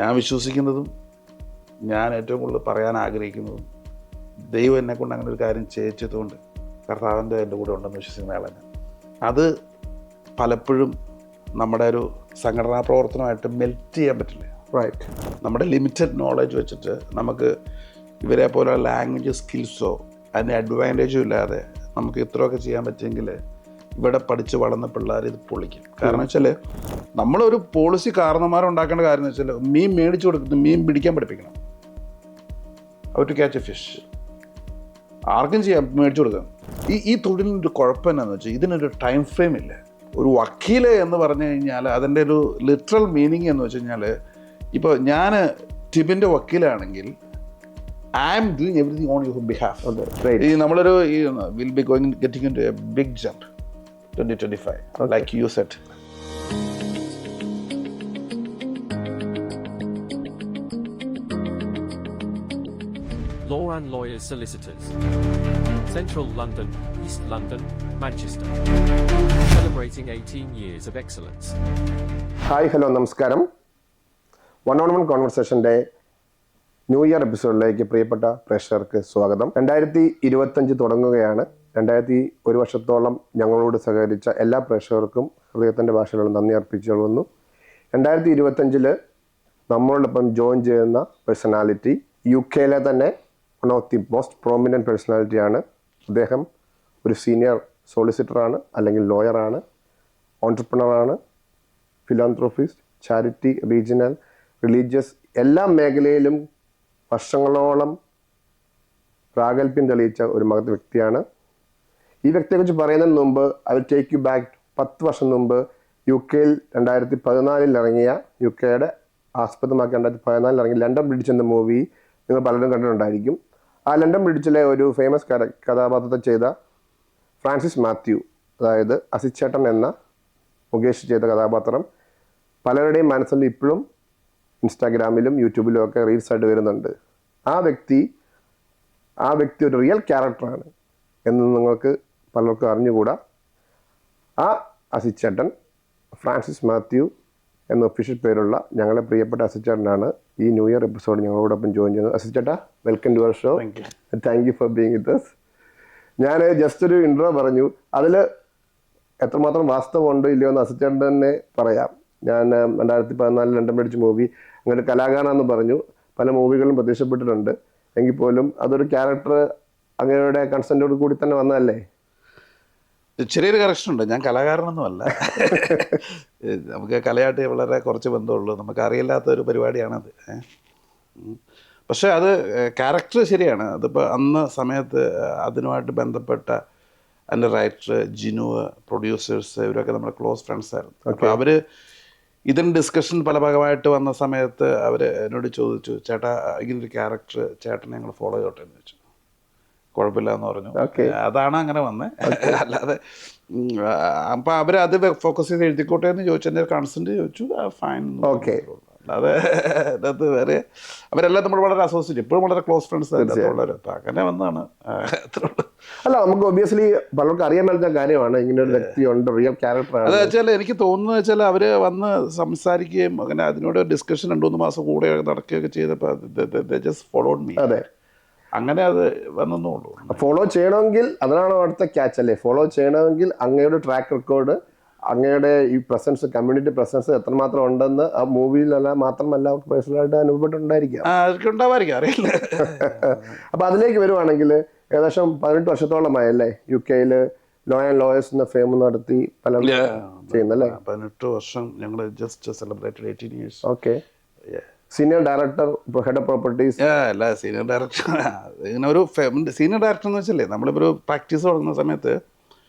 ഞാൻ വിശ്വസിക്കുന്നതും ഞാൻ ഏറ്റവും കൂടുതൽ പറയാൻ ആഗ്രഹിക്കുന്നതും ദൈവം എന്നെക്കൊണ്ട് അങ്ങനെ ഒരു കാര്യം ചെയ്യിച്ചതുകൊണ്ട് കർത്താവിൻ്റെ എൻ്റെ കൂടെ ഉണ്ടെന്ന് വിശ്വസിക്കുന്ന ആളാണ്. അത് പലപ്പോഴും നമ്മുടെ ഒരു സംഘടനാ പ്രവർത്തനമായിട്ട് മെൽറ്റ് ചെയ്യാൻ പറ്റില്ല. റൈറ്റ്. നമ്മുടെ ലിമിറ്റഡ് നോളജ് വെച്ചിട്ട് നമുക്ക് ഇവരെ പോലെ ലാംഗ്വേജ് സ്കിൽസോ അതിൻ്റെ അഡ്വാൻറ്റേജും ഇല്ലാതെ നമുക്ക് ഇത്രയൊക്കെ ചെയ്യാൻ പറ്റുമെങ്കിൽ ഇവിടെ പഠിച്ച് വളർന്ന പിള്ളേർ ഇത് പൊളിക്കും. കാരണം വെച്ചാൽ നമ്മളൊരു പോളിസി കാരണന്മാരുണ്ടാക്കേണ്ട കാര്യം എന്ന് വെച്ചാൽ മീൻ മേടിച്ചു കൊടുക്കുന്നത് മീൻ പിടിക്കാൻ പഠിപ്പിക്കണം. അവർ ടു ക്യാച്ച് എ ഫിഷ് ആർക്കും ചെയ്യാം, മേടിച്ചു കൊടുക്കാം. ഈ തൊഴിലിനൊരു കുഴപ്പം എന്നാന്ന് വെച്ചാൽ ഇതിനൊരു ടൈം ഫ്രെയിം ഇല്ല. ഒരു വക്കീല് എന്ന് പറഞ്ഞു കഴിഞ്ഞാൽ അതിൻ്റെ ഒരു ലിറ്ററൽ മീനിങ് എന്ന് വെച്ച് കഴിഞ്ഞാൽ ഇപ്പോൾ ഞാൻ ടിബിൻ്റെ വക്കീലാണെങ്കിൽ I am doing everything on your behalf. ഈ നമ്മളൊരു will be going getting into a big jump 2025 like you said. Law and Lawyers Solicitors, Central London, East London, Manchester, celebrating 18 years of excellence. Hi, hello, നമസ്കാരം. One കോൺവെർസേഷൻ്റെ new year എപ്പിസോഡിലേക്ക് പ്രിയപ്പെട്ട പ്രേക്ഷകർക്ക് സ്വാഗതം. 2025 തുടങ്ങുകയാണ്. 1 വർഷത്തോളം ഞങ്ങളോട് സഹകരിച്ച എല്ലാ പ്രേക്ഷകർക്കും ഹൃദയത്തിൻ്റെ ഭാഷകളും നന്ദി അർപ്പിച്ചുകൊള്ളുന്നു. 2025 നമ്മളോടൊപ്പം ജോയിൻ ചെയ്യുന്ന പേഴ്സണാലിറ്റി UK തന്നെ one of the most prominent പേഴ്സണാലിറ്റിയാണ്. അദ്ദേഹം ഒരു സീനിയർ സോളിസിറ്ററാണ്, അല്ലെങ്കിൽ ലോയറാണ്, ഓൺട്രപ്രണറാണ്, ഫിലാന്ത്രോഫിസ്റ്റ്, ചാരിറ്റി, റീജിയണൽ, റിലീജിയസ് എല്ലാ മേഖലയിലും വർഷങ്ങളോളം പ്രാഗൽഭ്യം തെളിയിച്ച ഒരു മഹത് വ്യക്തിയാണ്. ഈ വ്യക്തിയെക്കുറിച്ച് പറയുന്നതിന് മുമ്പ് I will take you back 10 വർഷം മുമ്പ് UK-യിൽ 2014 ഇറങ്ങിയ, UK-യുടെ ആസ്പദമാക്കി 2014 ഇറങ്ങിയ ലണ്ടൻ ബ്രിഡ്ജ് എന്ന മൂവി നിങ്ങൾ പലരും കണ്ടിട്ടുണ്ടായിരിക്കും. ആ ലണ്ടൻ ബ്രിഡ്ജിലെ ഒരു ഫേമസ് കഥാപാത്രത്തെ ചെയ്ത ഫ്രാൻസിസ് മാത്യു, അതായത് അസിച്ചേട്ടൻ എന്ന മുകേഷ് ചെയ്ത കഥാപാത്രം പലരുടെയും മനസ്സിൽ ഇപ്പോഴും ഇൻസ്റ്റാഗ്രാമിലും യൂട്യൂബിലും ഒക്കെ റീൽസായിട്ട് വരുന്നുണ്ട്. ആ വ്യക്തി ഒരു റിയൽ ക്യാരക്ടറാണ് എന്ന് നിങ്ങൾക്ക് പലർക്കും അറിഞ്ഞുകൂടാ. ആ അസിച്ചേട്ടൻ ഫ്രാൻസിസ് മാത്യു എന്ന ഒഫീഷ്യൽ പേരുള്ള ഞങ്ങളെ പ്രിയപ്പെട്ട അസിച്ചേട്ടനാണ് ഈ ന്യൂ ഇയർ എപ്പിസോഡ് ഞങ്ങളോടൊപ്പം ജോയിൻ ചെയ്യുന്നത്. അസിച്ചേട്ടാ, welcome to our show. Thank you for being with us. ഞാൻ ജസ്റ്റ് ഒരു ഇൻട്രോ പറഞ്ഞു, അതിൽ എത്രമാത്രം വാസ്തവമുണ്ട് ഇല്ലയോ എന്ന് അസിച്ചേട്ടൻ തന്നെ പറയാം. ഞാൻ 2014 ലണ്ടൻ ബ്രിഡ്ജ് മൂവി അങ്ങനെ കലാകാരനെന്ന് പറഞ്ഞു. പല മൂവികളും പ്രത്യക്ഷപ്പെട്ടിട്ടുണ്ട്. എങ്കിൽ പോലും അതൊരു ക്യാരക്ടർ അങ്ങയുടെ കൺസെൻറ്റോട് കൂടി തന്നെ വന്നതല്ലേ? ചെറിയൊരു കറക്ഷൻ ഉണ്ട്, ഞാൻ കലാകാരനൊന്നുമല്ല. നമുക്ക് കലയായിട്ട് വളരെ കുറച്ച് ബന്ധമുള്ളൂ, നമുക്ക് അറിയില്ലാത്ത ഒരു പരിപാടിയാണത്. പക്ഷേ അത് ക്യാരക്ടർ ശരിയാണ്. അതിപ്പോൾ അന്ന് സമയത്ത് അതിനുമായിട്ട് ബന്ധപ്പെട്ട അതിൻ്റെ റൈറ്റർ, ജിനു, പ്രൊഡ്യൂസേഴ്സ്, ഇവരൊക്കെ നമ്മുടെ ക്ലോസ് ഫ്രണ്ട്സ് ആയിരുന്നു. അപ്പോൾ അവർ ഇതിന് ഡിസ്കഷൻ പല ഭാഗമായിട്ട് വന്ന സമയത്ത് അവർ എന്നോട് ചോദിച്ചു, ചേട്ടാ ഇങ്ങനൊരു ക്യാരക്ടർ ചേട്ടനെ ഞങ്ങൾ ഫോളോ ചെയ്തോട്ടെ എന്ന് ചോദിച്ചു. കുഴപ്പമില്ല എന്ന് പറഞ്ഞു. അതാണ് അങ്ങനെ വന്നത്. അല്ലാതെ അപ്പം അവരത് ഫോക്കസ് ചെയ്ത് എഴുതിക്കോട്ടെ എന്ന് ചോദിച്ചു. എൻ്റെ കൺസെൻറ്റ് ചോദിച്ചു, ഫൈൻ. ഓക്കെ. അല്ലാതെ അത് വേറെ അവരെല്ലാം നമ്മൾ വളരെ അസോസിയേറ്റ്, ഇപ്പോഴും വളരെ ക്ലോസ് ഫ്രണ്ട്സ് ഉള്ളവർ. അപ്പം അങ്ങനെ വന്നതാണ്. അല്ല, നമുക്ക് ഒബിയസ്ലി പലർക്കും അറിയാൻ പറ്റുന്ന കാര്യമാണ് ഇങ്ങനെ ഒരു വ്യക്തിയുണ്ട്, റിയൽ ക്യാരക്ടറാണ്. അത് വെച്ചാൽ എനിക്ക് തോന്നുന്നത് വെച്ചാൽ അവർ വന്ന് സംസാരിക്കുകയും അങ്ങനെ അതിനോട് ഡിസ്കഷൻ 2-3 മാസം കൂടെ നടക്കുകയൊക്കെ ചെയ്തപ്പോൾ ജസ്റ്റ് ഫോളോഡ് മീ. അതെ, അങ്ങനെ അത് വന്നെന്നുള്ളൂ. ഫോളോ ചെയ്യണമെങ്കിൽ അതാണ് അവിടുത്തെ ക്യാച്ച് അല്ലേ. ഫോളോ ചെയ്യണമെങ്കിൽ അങ്ങയുടെ ട്രാക്ക് റെക്കോർഡ്, അങ്ങയുടെ ഈ പ്രസൻസ്, കമ്മ്യൂണിറ്റി പ്രസൻസ് എത്രമാത്രം ഉണ്ടെന്ന് ആ മൂവിയിലല്ല മാത്രമല്ല അവർക്ക് പേഴ്സണലായിട്ട് അനുഭവപ്പെട്ടുണ്ടായിരിക്കാം. അറിയില്ല. അപ്പം അതിലേക്ക് വരുവാണെങ്കിൽ ഏകദേശം 18 വർഷത്തോളമായല്ലേ UK-യിൽ ലോ ആൻഡ് ലോയേഴ്സ് എന്ന ഫേം നടത്തി പല ചെയ്യുന്നല്ലേ? 18 വർഷം ഞങ്ങൾ just celebrated 18 years. Okay. Senior director, head of properties. അല്ല, സീനിയർ ഡയറക്ടർ ഇങ്ങനെ ഒരു സീനിയർ ഡയറക്ടർ എന്ന് വെച്ചല്ലേ, നമ്മളിപ്പോൾ ഒരു പ്രാക്ടീസ് തുടങ്ങുന്ന സമയത്ത്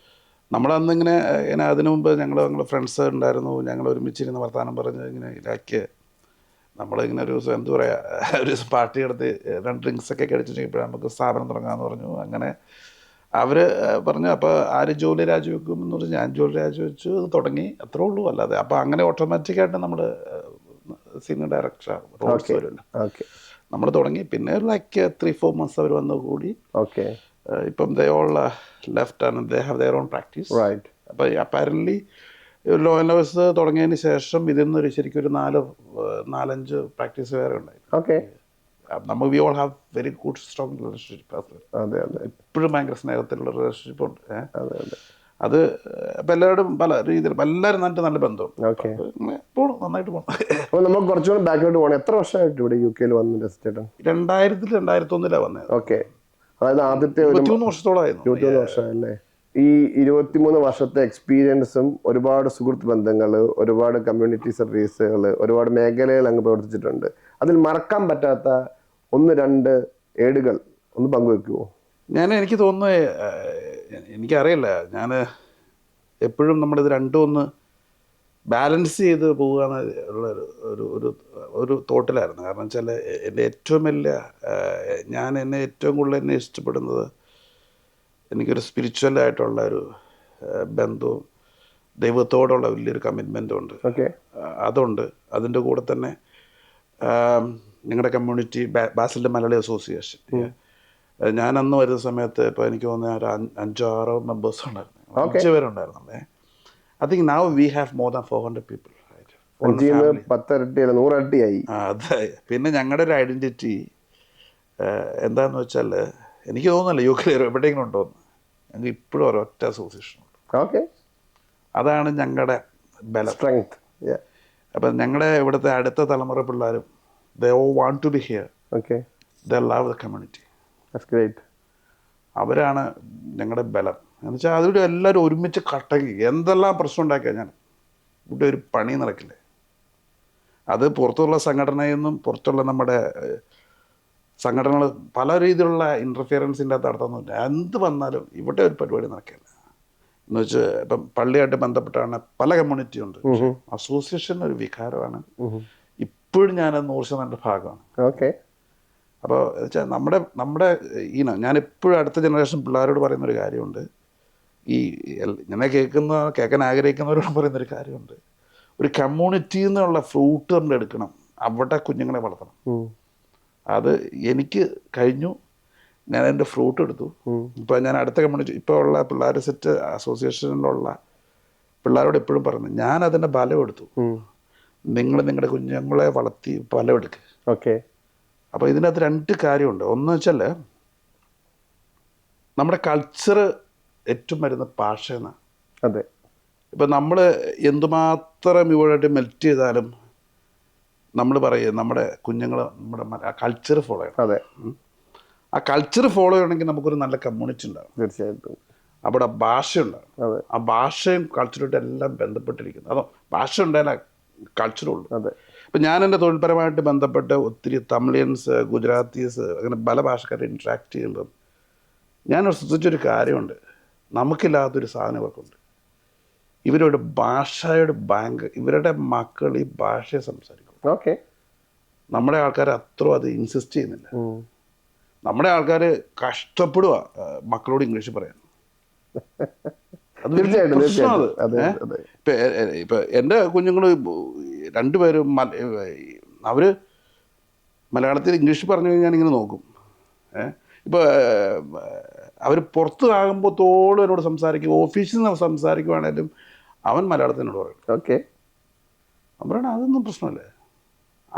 നമ്മളന്നിങ്ങനെ അതിനു മുമ്പ് ഞങ്ങൾ ഫ്രണ്ട്സ് ഉണ്ടായിരുന്നു. ഞങ്ങൾ ഒരുമിച്ചിരുന്ന് വർത്തമാനം പറഞ്ഞ് ഇങ്ങനെ ഇതാക്കി നമ്മളിങ്ങനെ ഒരു ദിവസം എന്താ പറയുക, ഒരു പാർട്ടി എടുത്ത് 2 ഡ്രിങ്ക്സൊക്കെ കഴിച്ചിട്ടുണ്ടെങ്കിൽ നമുക്ക് സ്ഥാപനം തുടങ്ങാമെന്ന് പറഞ്ഞു. അങ്ങനെ അവർ പറഞ്ഞു, അപ്പോൾ ആര് ജോലി രാജിവെക്കും എന്ന് പറഞ്ഞു. ഞാൻ ജോലി രാജിവെച്ചു, തുടങ്ങി, അത്രേ ഉള്ളൂ. അല്ലാതെ അപ്പോൾ അങ്ങനെ ഓട്ടോമാറ്റിക്കായിട്ട് നമ്മൾ സീനിയർ ഡയറക്ടർ റോൾസ് വരുമല്ലോ, നമ്മൾ തുടങ്ങി. പിന്നെ ലൈക്ക് 3-4 months അവർ വന്നു കൂടി. ഓക്കെ. ഇപ്പം they all left and they have their own practice. Right. അപ്പോൾ apparently ലോ ആൻഡ് ലോസ് തുടങ്ങിയതിന് ശേഷം ഇതിന്നൊരു ശരിക്കും ഒരു 4-5 പ്രാക്ടീസ് വേറെ ഉണ്ടായി. ഓക്കെ. നമ്മൾ we all have very good strong relationship. അതെ അതെ. ഇപ്പോഴും ഭയങ്കര സ്നേഹത്തിലുള്ള റിലേഷൻഷിപ്പ് ഉണ്ട്. അതെ അതെ. അത് ഇപ്പം എല്ലാവരും പല രീതിയിൽ എല്ലാവരും നല്ല ബന്ധമുണ്ട്. ഓക്കെ. പോകണം, നന്നായിട്ട് പോകണം. അപ്പോൾ നമുക്ക് കുറച്ചുകൂടി ബാക്കിലോട്ട് പോകണം. എത്ര വർഷമായിട്ട് ഇവിടെ UK വന്നിട്ട് ചേട്ടൻ? 2000-2001 വന്നത്. ഓക്കെ. അതായത് ആദ്യത്തെ 23 വർഷത്തോളമായിരുന്നു. 23 വർഷമല്ലേ? ഈ 23 വർഷത്തെ എക്സ്പീരിയൻസും ഒരുപാട് സുഹൃത്ത് ബന്ധങ്ങൾ, ഒരുപാട് കമ്മ്യൂണിറ്റി സർവീസുകൾ, ഒരുപാട് മേഖലകൾ അങ്ങ് പ്രവർത്തിച്ചിട്ടുണ്ട്. അതിൽ മറക്കാൻ പറ്റാത്ത 1-2 ഏടുകൾ ഒന്ന് പങ്കുവെക്കുമോ? എനിക്ക് തോന്നുന്നത്, എനിക്കറിയില്ല, ഞാൻ എപ്പോഴും നമ്മളിത് രണ്ടും ഒന്ന് ബാലൻസ് ചെയ്ത് പോവുകയാണ് ഉള്ള ഒരു തോട്ടിലായിരുന്നു. കാരണം വെച്ചാൽ എൻ്റെ ഏറ്റവും വലിയ എന്നെ ഏറ്റവും കൂടുതൽ എന്നെ ഇഷ്ടപ്പെടുന്നത് എനിക്കൊരു സ്പിരിച്വലായിട്ടുള്ള ഒരു ബന്ധവും ദൈവത്തോടുള്ള വലിയൊരു കമ്മിറ്റ്മെൻറ്റും ഉണ്ട്. ഓക്കെ. അതുണ്ട്. അതിൻ്റെ കൂടെ തന്നെ ഞങ്ങളുടെ കമ്മ്യൂണിറ്റി ബാസിലിൻ്റെ മലയാളി അസോസിയേഷൻ, ഞാൻ അന്ന് വരുന്ന സമയത്ത് ഇപ്പോൾ എനിക്ക് തോന്നുന്ന ഒരു 5-6 മെമ്പേഴ്സ് ഉണ്ടായിരുന്നു. 5 പേരുണ്ടായിരുന്നല്ലേ. I think now we have more than 400 people. 10 ഇരട്ടി 100 ഇരട്ടിയായി. അതെ. പിന്നെ ഞങ്ങളുടെ ഒരു ഐഡൻറ്റിറ്റി എന്താണെന്ന് വെച്ചാൽ, എനിക്ക് തോന്നുന്നില്ല UK എവിടെയെങ്കിലും ഉണ്ടോയെന്ന്, ഞങ്ങൾക്ക് ഇപ്പോഴും ഒരൊറ്റ അസോസിയേഷനുണ്ട്. ഓക്കെ. അതാണ് ഞങ്ങളുടെ ബലം, സ്ട്രെങ്ത്. അപ്പം ഞങ്ങളുടെ ഇവിടുത്തെ അടുത്ത തലമുറ പിള്ളേരും they all want to be here. Okay. They love the community. That's great. അവരാണ് ഞങ്ങളുടെ ബലം. എന്ന് വെച്ചാൽ അതിവിടെ എല്ലാവരും ഒരുമിച്ച് കട്ടങ്ങി എന്തെല്ലാം പ്രശ്നം ഉണ്ടാക്കിയാൽ ഞാൻ ഇവിടെ ഒരു പണി നടക്കില്ലേ. അത് പുറത്തുള്ള സംഘടനയിൽ നിന്നും പുറത്തുള്ള നമ്മുടെ സംഘടനകൾ പല രീതിയിലുള്ള ഇൻ്റർഫിയറൻസിൻ്റെ അകത്ത് നടത്തുന്നില്ല. എന്ത് വന്നാലും ഇവിടെ ഒരു പരിപാടി നടക്കില്ല. എന്ന് വെച്ചാൽ ഇപ്പം പള്ളിയായിട്ട് ബന്ധപ്പെട്ടാണ് പല കമ്മ്യൂണിറ്റി ഉണ്ട്. അസോസിയേഷൻ ഒരു വികാരമാണ്. ഇപ്പോഴും ഞാൻ 100% ഭാഗമാണ്. ഓക്കെ. അപ്പോൾ വെച്ചാൽ നമ്മുടെ ഞാൻ എപ്പോഴും അടുത്ത ജനറേഷൻ പിള്ളേരോട് പറയുന്നൊരു കാര്യമുണ്ട്, ഇങ്ങനെ കേൾക്കാൻ ആഗ്രഹിക്കുന്നവരോട് പറയുന്നൊരു കാര്യമുണ്ട്, ഒരു കമ്മ്യൂണിറ്റിയിൽ നിന്നുള്ള ഫ്രൂട്ട് നമ്മൾ എടുക്കണം, അവിടെ കുഞ്ഞുങ്ങളെ വളർത്തണം. അത് എനിക്ക് കഴിഞ്ഞു. ഞാൻ എൻ്റെ ഫ്രൂട്ട് എടുത്തു. ഇപ്പോൾ ഞാൻ അടുത്ത കമ്മ്യൂണിറ്റി ഇപ്പോൾ ഉള്ള പിള്ളേർ സെറ്റ് അസോസിയേഷനിലുള്ള പിള്ളേരോട് എപ്പോഴും പറയുന്നത്, ഞാൻ അതിൻ്റെ ബലം എടുത്തു, നിങ്ങൾ നിങ്ങളുടെ കുഞ്ഞുങ്ങളെ വളർത്തി ബലം എടുക്കുക. ഓക്കെ. അപ്പോൾ ഇതിനകത്ത് 2 കാര്യമുണ്ട്. ഒന്ന് വെച്ചാൽ നമ്മുടെ കൾച്ചർ ഏറ്റവും വരുന്ന ഭാഷ എന്നാണ്. അതെ. ഇപ്പം നമ്മൾ എന്തുമാത്രം ഇവരായിട്ട് മെൽറ്റ് ചെയ്താലും നമ്മൾ പറയും നമ്മുടെ കുഞ്ഞുങ്ങൾ നമ്മുടെ കൾച്ചർ ഫോളോ ചെയ്യണം. അതെ. ആ കൾച്ചർ ഫോളോ ചെയ്യണമെങ്കിൽ നമുക്കൊരു നല്ല കമ്മ്യൂണിറ്റി ഉണ്ടാകും. തീർച്ചയായിട്ടും. അവിടെ ഭാഷ ഉണ്ടാകും. അതെ. ആ ഭാഷയും കൾച്ചറുമായിട്ട് എല്ലാം ബന്ധപ്പെട്ടിരിക്കുന്നു. അതോ ഭാഷ ഉണ്ടായാലേ കൾച്ചറുള്ളൂ. അതെ. ഇപ്പം ഞാൻ എൻ്റെ തൊഴിൽപരമായിട്ട് ബന്ധപ്പെട്ട് ഒത്തിരി തമിഴിയൻസ്, ഗുജറാത്തീസ്, അങ്ങനെ പല ഭാഷക്കാരെ ഇൻട്രാക്ട് ചെയ്യുമ്പം ഞാൻ ശ്രദ്ധിച്ചൊരു കാര്യമുണ്ട്, നമുക്കില്ലാത്തൊരു സാധനം ഇവർക്കുണ്ട്. ഇവരുടെ ഭാഷയുടെ ഇവരുടെ മക്കൾ ഈ ഭാഷയെ സംസാരിക്കും. ഓക്കെ. നമ്മുടെ ആൾക്കാർ അത്ര അത് ഇൻസിസ്റ്റ് ചെയ്യുന്നില്ല. നമ്മുടെ ആൾക്കാർ കഷ്ടപ്പെടുക മക്കളോട് ഇംഗ്ലീഷ് പറയാൻ. ഇപ്പൊ എൻ്റെ കുഞ്ഞുങ്ങൾ 2 പേരും അവര് മലയാളത്തിൽ ഇംഗ്ലീഷ് പറഞ്ഞു കഴിഞ്ഞാൽ ഇങ്ങനെ നോക്കും. ഇപ്പോൾ അവർ പുറത്താകുമ്പോൾ തോളും എന്നോട് സംസാരിക്കും. ഓഫീസിൽ നിന്ന് സംസാരിക്കുവാണേലും അവൻ മലയാളത്തിനോട് പറയും. ഓക്കെ. അവരാണ് അതൊന്നും പ്രശ്നമല്ലേ.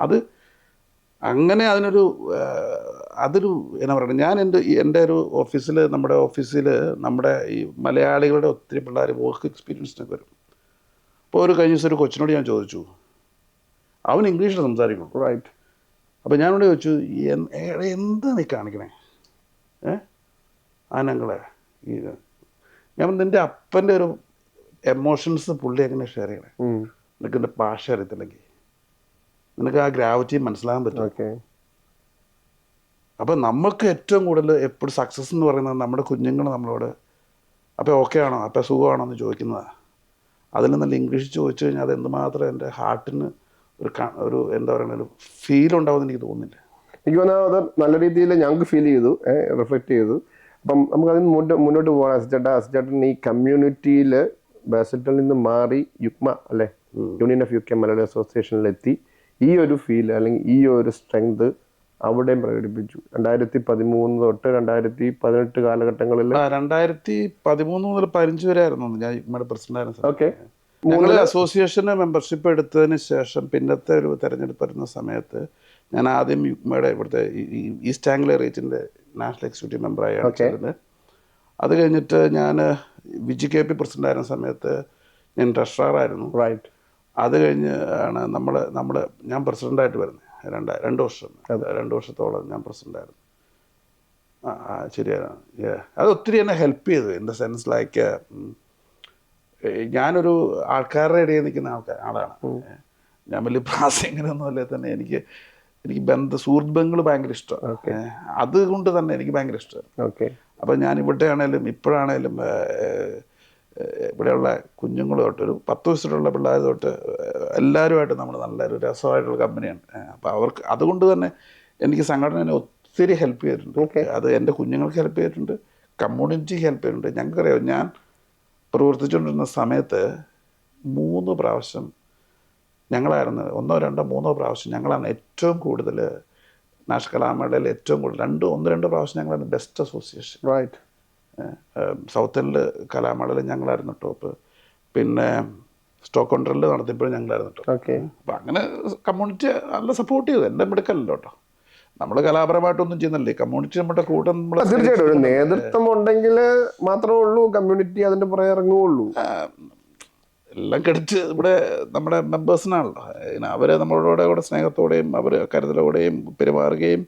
അത് അങ്ങനെ അതൊരു എന്നാ പറയുക, ഞാൻ എൻ്റെ ഒരു ഓഫീസിൽ നമ്മുടെ ഈ മലയാളികളുടെ ഒത്തിരി പിള്ളേർ വർക്ക് എക്സ്പീരിയൻസിനൊക്കെ വരും. അപ്പോൾ കഴിഞ്ഞ ദിവസം ഒരു കൊച്ചിനോട് ഞാൻ ചോദിച്ചു, അവൻ ഇംഗ്ലീഷിൽ സംസാരിക്കണം. റൈറ്റ്. അപ്പോൾ ഞാനോട് ചോദിച്ചു, എന്താ നീ കാണിക്കണേ ആനങ്ങളെ? ഞാൻ നിൻ്റെ അപ്പൻ്റെ ഒരു എമോഷൻസ് പുള്ളി എങ്ങനെ ഷെയർ ചെയ്യണേ? നിനക്ക് എൻ്റെ ഭാഷ അറിയത്തില്ലെങ്കിൽ നിനക്ക് ആ ഗ്രാവിറ്റി മനസ്സിലാകാൻ പറ്റും. ഓക്കെ. അപ്പം നമുക്ക് ഏറ്റവും കൂടുതൽ എപ്പോഴും സക്സസ് എന്ന് പറയുന്നത് നമ്മുടെ കുഞ്ഞുങ്ങൾ നമ്മളോട് അപ്പോൾ ഓക്കെ ആണോ, അപ്പോൾ സുഖമാണോ എന്ന് ചോദിക്കുന്നതാണ്. അതിൽ നല്ല ഇംഗ്ലീഷ് ചോദിച്ചു കഴിഞ്ഞാൽ അത് എന്തുമാത്രം എൻ്റെ ഹാർട്ടിന് ഒരു എന്താ പറയുക ഒരു ഫീൽ ഉണ്ടാവുമെന്ന് എനിക്ക് തോന്നുന്നില്ല. എനിക്ക് തോന്നുന്നത് അത് നല്ല രീതിയിൽ ഞങ്ങൾക്ക് ഫീൽ ചെയ്തു, റിഫ്ലക്റ്റ് ചെയ്തു. അപ്പം നമുക്കതിന് മുന്നോട്ട് പോകണം. അസിച്ചേട്ടൻ ഈ കമ്മ്യൂണിറ്റിയിൽ ബാസിലിൽ നിന്ന് മാറി യുക്മ അല്ലേ, യൂണിയൻ ഓഫ് UK മലയാളി അസോസിയേഷനിലെത്തി ഈ ഒരു ഫീൽ അല്ലെങ്കിൽ ഈ ഒരു സ്ട്രെങ്ത് അവിടെയും പ്രകടിപ്പിച്ചു. 2013 തൊട്ട് 2018 കാലഘട്ടങ്ങളിൽ 2013 മുതൽ 15 വരെ ആയിരുന്നു ഞാൻ യുക്മയുടെ പ്രസിഡന്റ് ആയിരുന്നു. ഓക്കെ. ഞങ്ങൾ അസോസിയേഷന് മെമ്പർഷിപ്പ് എടുത്തതിന് ശേഷം പിന്നത്തെ ഒരു തെരഞ്ഞെടുപ്പ് വരുന്ന സമയത്ത് ഞാൻ ആദ്യം യുക്മയുടെ ഇവിടുത്തെ ഈസ്റ്റ് ആംഗ്ലിയ റീജിയൻ്റെ നാഷണൽ എക്സിക്യൂട്ടീവ് മെമ്പറായാണ് ചെയ്തത്. അത് കഴിഞ്ഞിട്ട് ഞാൻ വിജി കെ പി പ്രസിഡന്റ് ആയിരുന്ന സമയത്ത് ഞാൻ ട്രഷററായിരുന്നു. റൈറ്റ്. അത് കഴിഞ്ഞ് ആണ് ഞാൻ പ്രസിഡൻ്റായിട്ട് വരുന്നത്. രണ്ട് വർഷം 2 വർഷത്തോളം ഞാൻ പ്രസിഡൻ്റായിരുന്നു. ശരിയാണ്. അത് ഒത്തിരി എന്നെ ഹെൽപ്പ് ചെയ്തു. ഇൻ ദ സെൻസ് ലൈക്ക് ഞാനൊരു ആൾക്കാരുടെ ഇടയിൽ നിൽക്കുന്ന ആളാണ്. ഞാൻ വലിയ പ്രാസംഗികനൊന്നും അല്ലേ തന്നെ എനിക്ക് സുഹൃത്ത് ബന്ധങ്ങൾ ഭയങ്കര ഇഷ്ടമാണ്. അതുകൊണ്ട് തന്നെ എനിക്ക് ഭയങ്കര ഇഷ്ടമാണ്. അപ്പം ഞാൻ ഇവിടെ ആണേലും ഇപ്പോഴാണേലും ഇവിടെയുള്ള കുഞ്ഞുങ്ങൾ തൊട്ട് ഒരു 10 വയസ്സിലുള്ള പിള്ളേർ തൊട്ട് എല്ലാവരുമായിട്ട് നമ്മൾ നല്ലൊരു രസമായിട്ടുള്ള കമ്പനിയാണ്. അപ്പോൾ അവർക്ക് അതുകൊണ്ട് തന്നെ എനിക്ക് സംഘടന ഒത്തിരി ഹെൽപ്പ് ചെയ്തിട്ടുണ്ട്. അത് എൻ്റെ കുഞ്ഞുങ്ങൾക്ക് ഹെൽപ്പ് ചെയ്തിട്ടുണ്ട്, കമ്മ്യൂണിറ്റിക്ക് ഹെൽപ്പ് ചെയ്തിട്ടുണ്ട്. ഞങ്ങൾക്കറിയാം, ഞാൻ പ്രവർത്തിച്ചുകൊണ്ടിരുന്ന സമയത്ത് 3 പ്രാവശ്യം ഞങ്ങളായിരുന്നു, 1, 2, 3 പ്രാവശ്യം ഞങ്ങളാണ് ഏറ്റവും കൂടുതൽ നാഷണൽ കലാമേളയിൽ ഏറ്റവും കൂടുതൽ 1, 2 പ്രാവശ്യം ഞങ്ങളാണ് ബെസ്റ്റ് അസോസിയേഷൻ. റൈറ്റ്. സൗത്ത് എൻഡിൽ കലാമേളയിൽ ഞങ്ങളായിരുന്നു ടോപ്പ്. പിന്നെ സ്റ്റോക്കോണ്ടറിൽ നടത്തിയപ്പോഴും ഞങ്ങളായിരുന്നു ടോപ്പ്. അപ്പം അങ്ങനെ കമ്മ്യൂണിറ്റി നല്ല സപ്പോർട്ട് ചെയ്തു. എൻ്റെ മിടുക്കല്ലോ കേട്ടോ. നമ്മൾ കലാപരമായിട്ടൊന്നും ചെയ്യുന്നില്ലേ, കമ്മ്യൂണിറ്റി നമ്മുടെ കൂടെ. തീർച്ചയായിട്ടും ഒരു നേതൃത്വം ഉണ്ടെങ്കിൽ മാത്രമേ ഉള്ളൂ കമ്മ്യൂണിറ്റി അതിൻ്റെ പുറകെ ഇറങ്ങുകയുള്ളൂ. എല്ലാം കടിച്ച് ഇവിടെ നമ്മുടെ മെമ്പേഴ്സിനാണല്ലോ. അവർ നമ്മളോടെ സ്നേഹത്തോടെയും അവർ കരുതലോടെയും പെരുമാറുകയും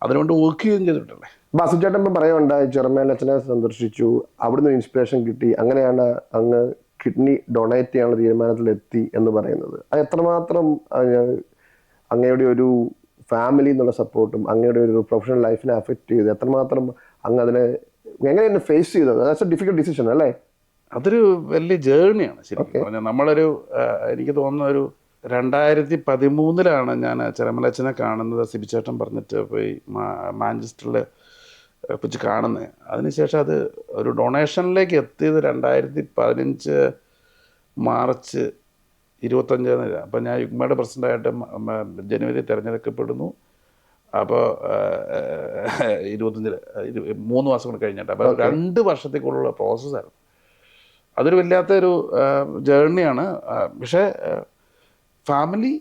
അതിനുവേണ്ടി വർക്ക് ചെയ്യുകയും ചെയ്തിട്ടല്ലേ. ബാസുചേട്ടൻ ഇപ്പം പറയുണ്ടായി, ചെറുമേലച്ഛനെ സന്ദർശിച്ചു, അവിടുന്ന് ഇൻസ്പിറേഷൻ കിട്ടി, അങ്ങനെയാണ് അങ്ങ് കിഡ്നി ഡൊണേറ്റ് ചെയ്യാനുള്ള തീരുമാനത്തിലെത്തി എന്ന് പറയുന്നത്. അത് എത്രമാത്രം അങ്ങയുടെ ഒരു ഫാമിലി എന്നുള്ള സപ്പോർട്ടും അങ്ങയുടെ ഒരു പ്രൊഫഷണൽ ലൈഫിനെ അഫക്റ്റ് ചെയ്ത് എത്രമാത്രം അങ്ങ് അതിനെ എങ്ങനെയാണ് ഫേസ് ചെയ്തത്? ദാറ്റ്സ് എ ഡിഫിക്കൽട്ട് ഡിസിഷൻ അല്ലേ? അതൊരു വലിയ ജേർണിയാണ് ശരിക്കും പറഞ്ഞാൽ. നമ്മളൊരു എനിക്ക് തോന്നുന്ന ഒരു 2013 ഞാൻ ചെറുമലച്ചനെ കാണുന്നത്. സിബിച്ചേട്ടൻ പറഞ്ഞിട്ട് പോയി മാഞ്ചസ്റ്ററിൽ വെച്ച് കാണുന്നത്. അതിനുശേഷം അത് ഒരു ഡൊണേഷനിലേക്ക് എത്തിയത് 2015 മാർച്ച് 25. അപ്പം ഞാൻ യുഗ്മയുടെ പ്രസിഡൻ്റായിട്ട് ജനുവരി തിരഞ്ഞെടുക്കപ്പെടുന്നു. അപ്പോൾ 25 3 മാസം കൂടെ കഴിഞ്ഞിട്ട്. അപ്പോൾ 2 വർഷത്തേക്കുള്ള പ്രോസസ്സായിരുന്നു. അതൊരു വല്ലാത്തൊരു ജേർണിയാണ്. പക്ഷേ ഫാമിലി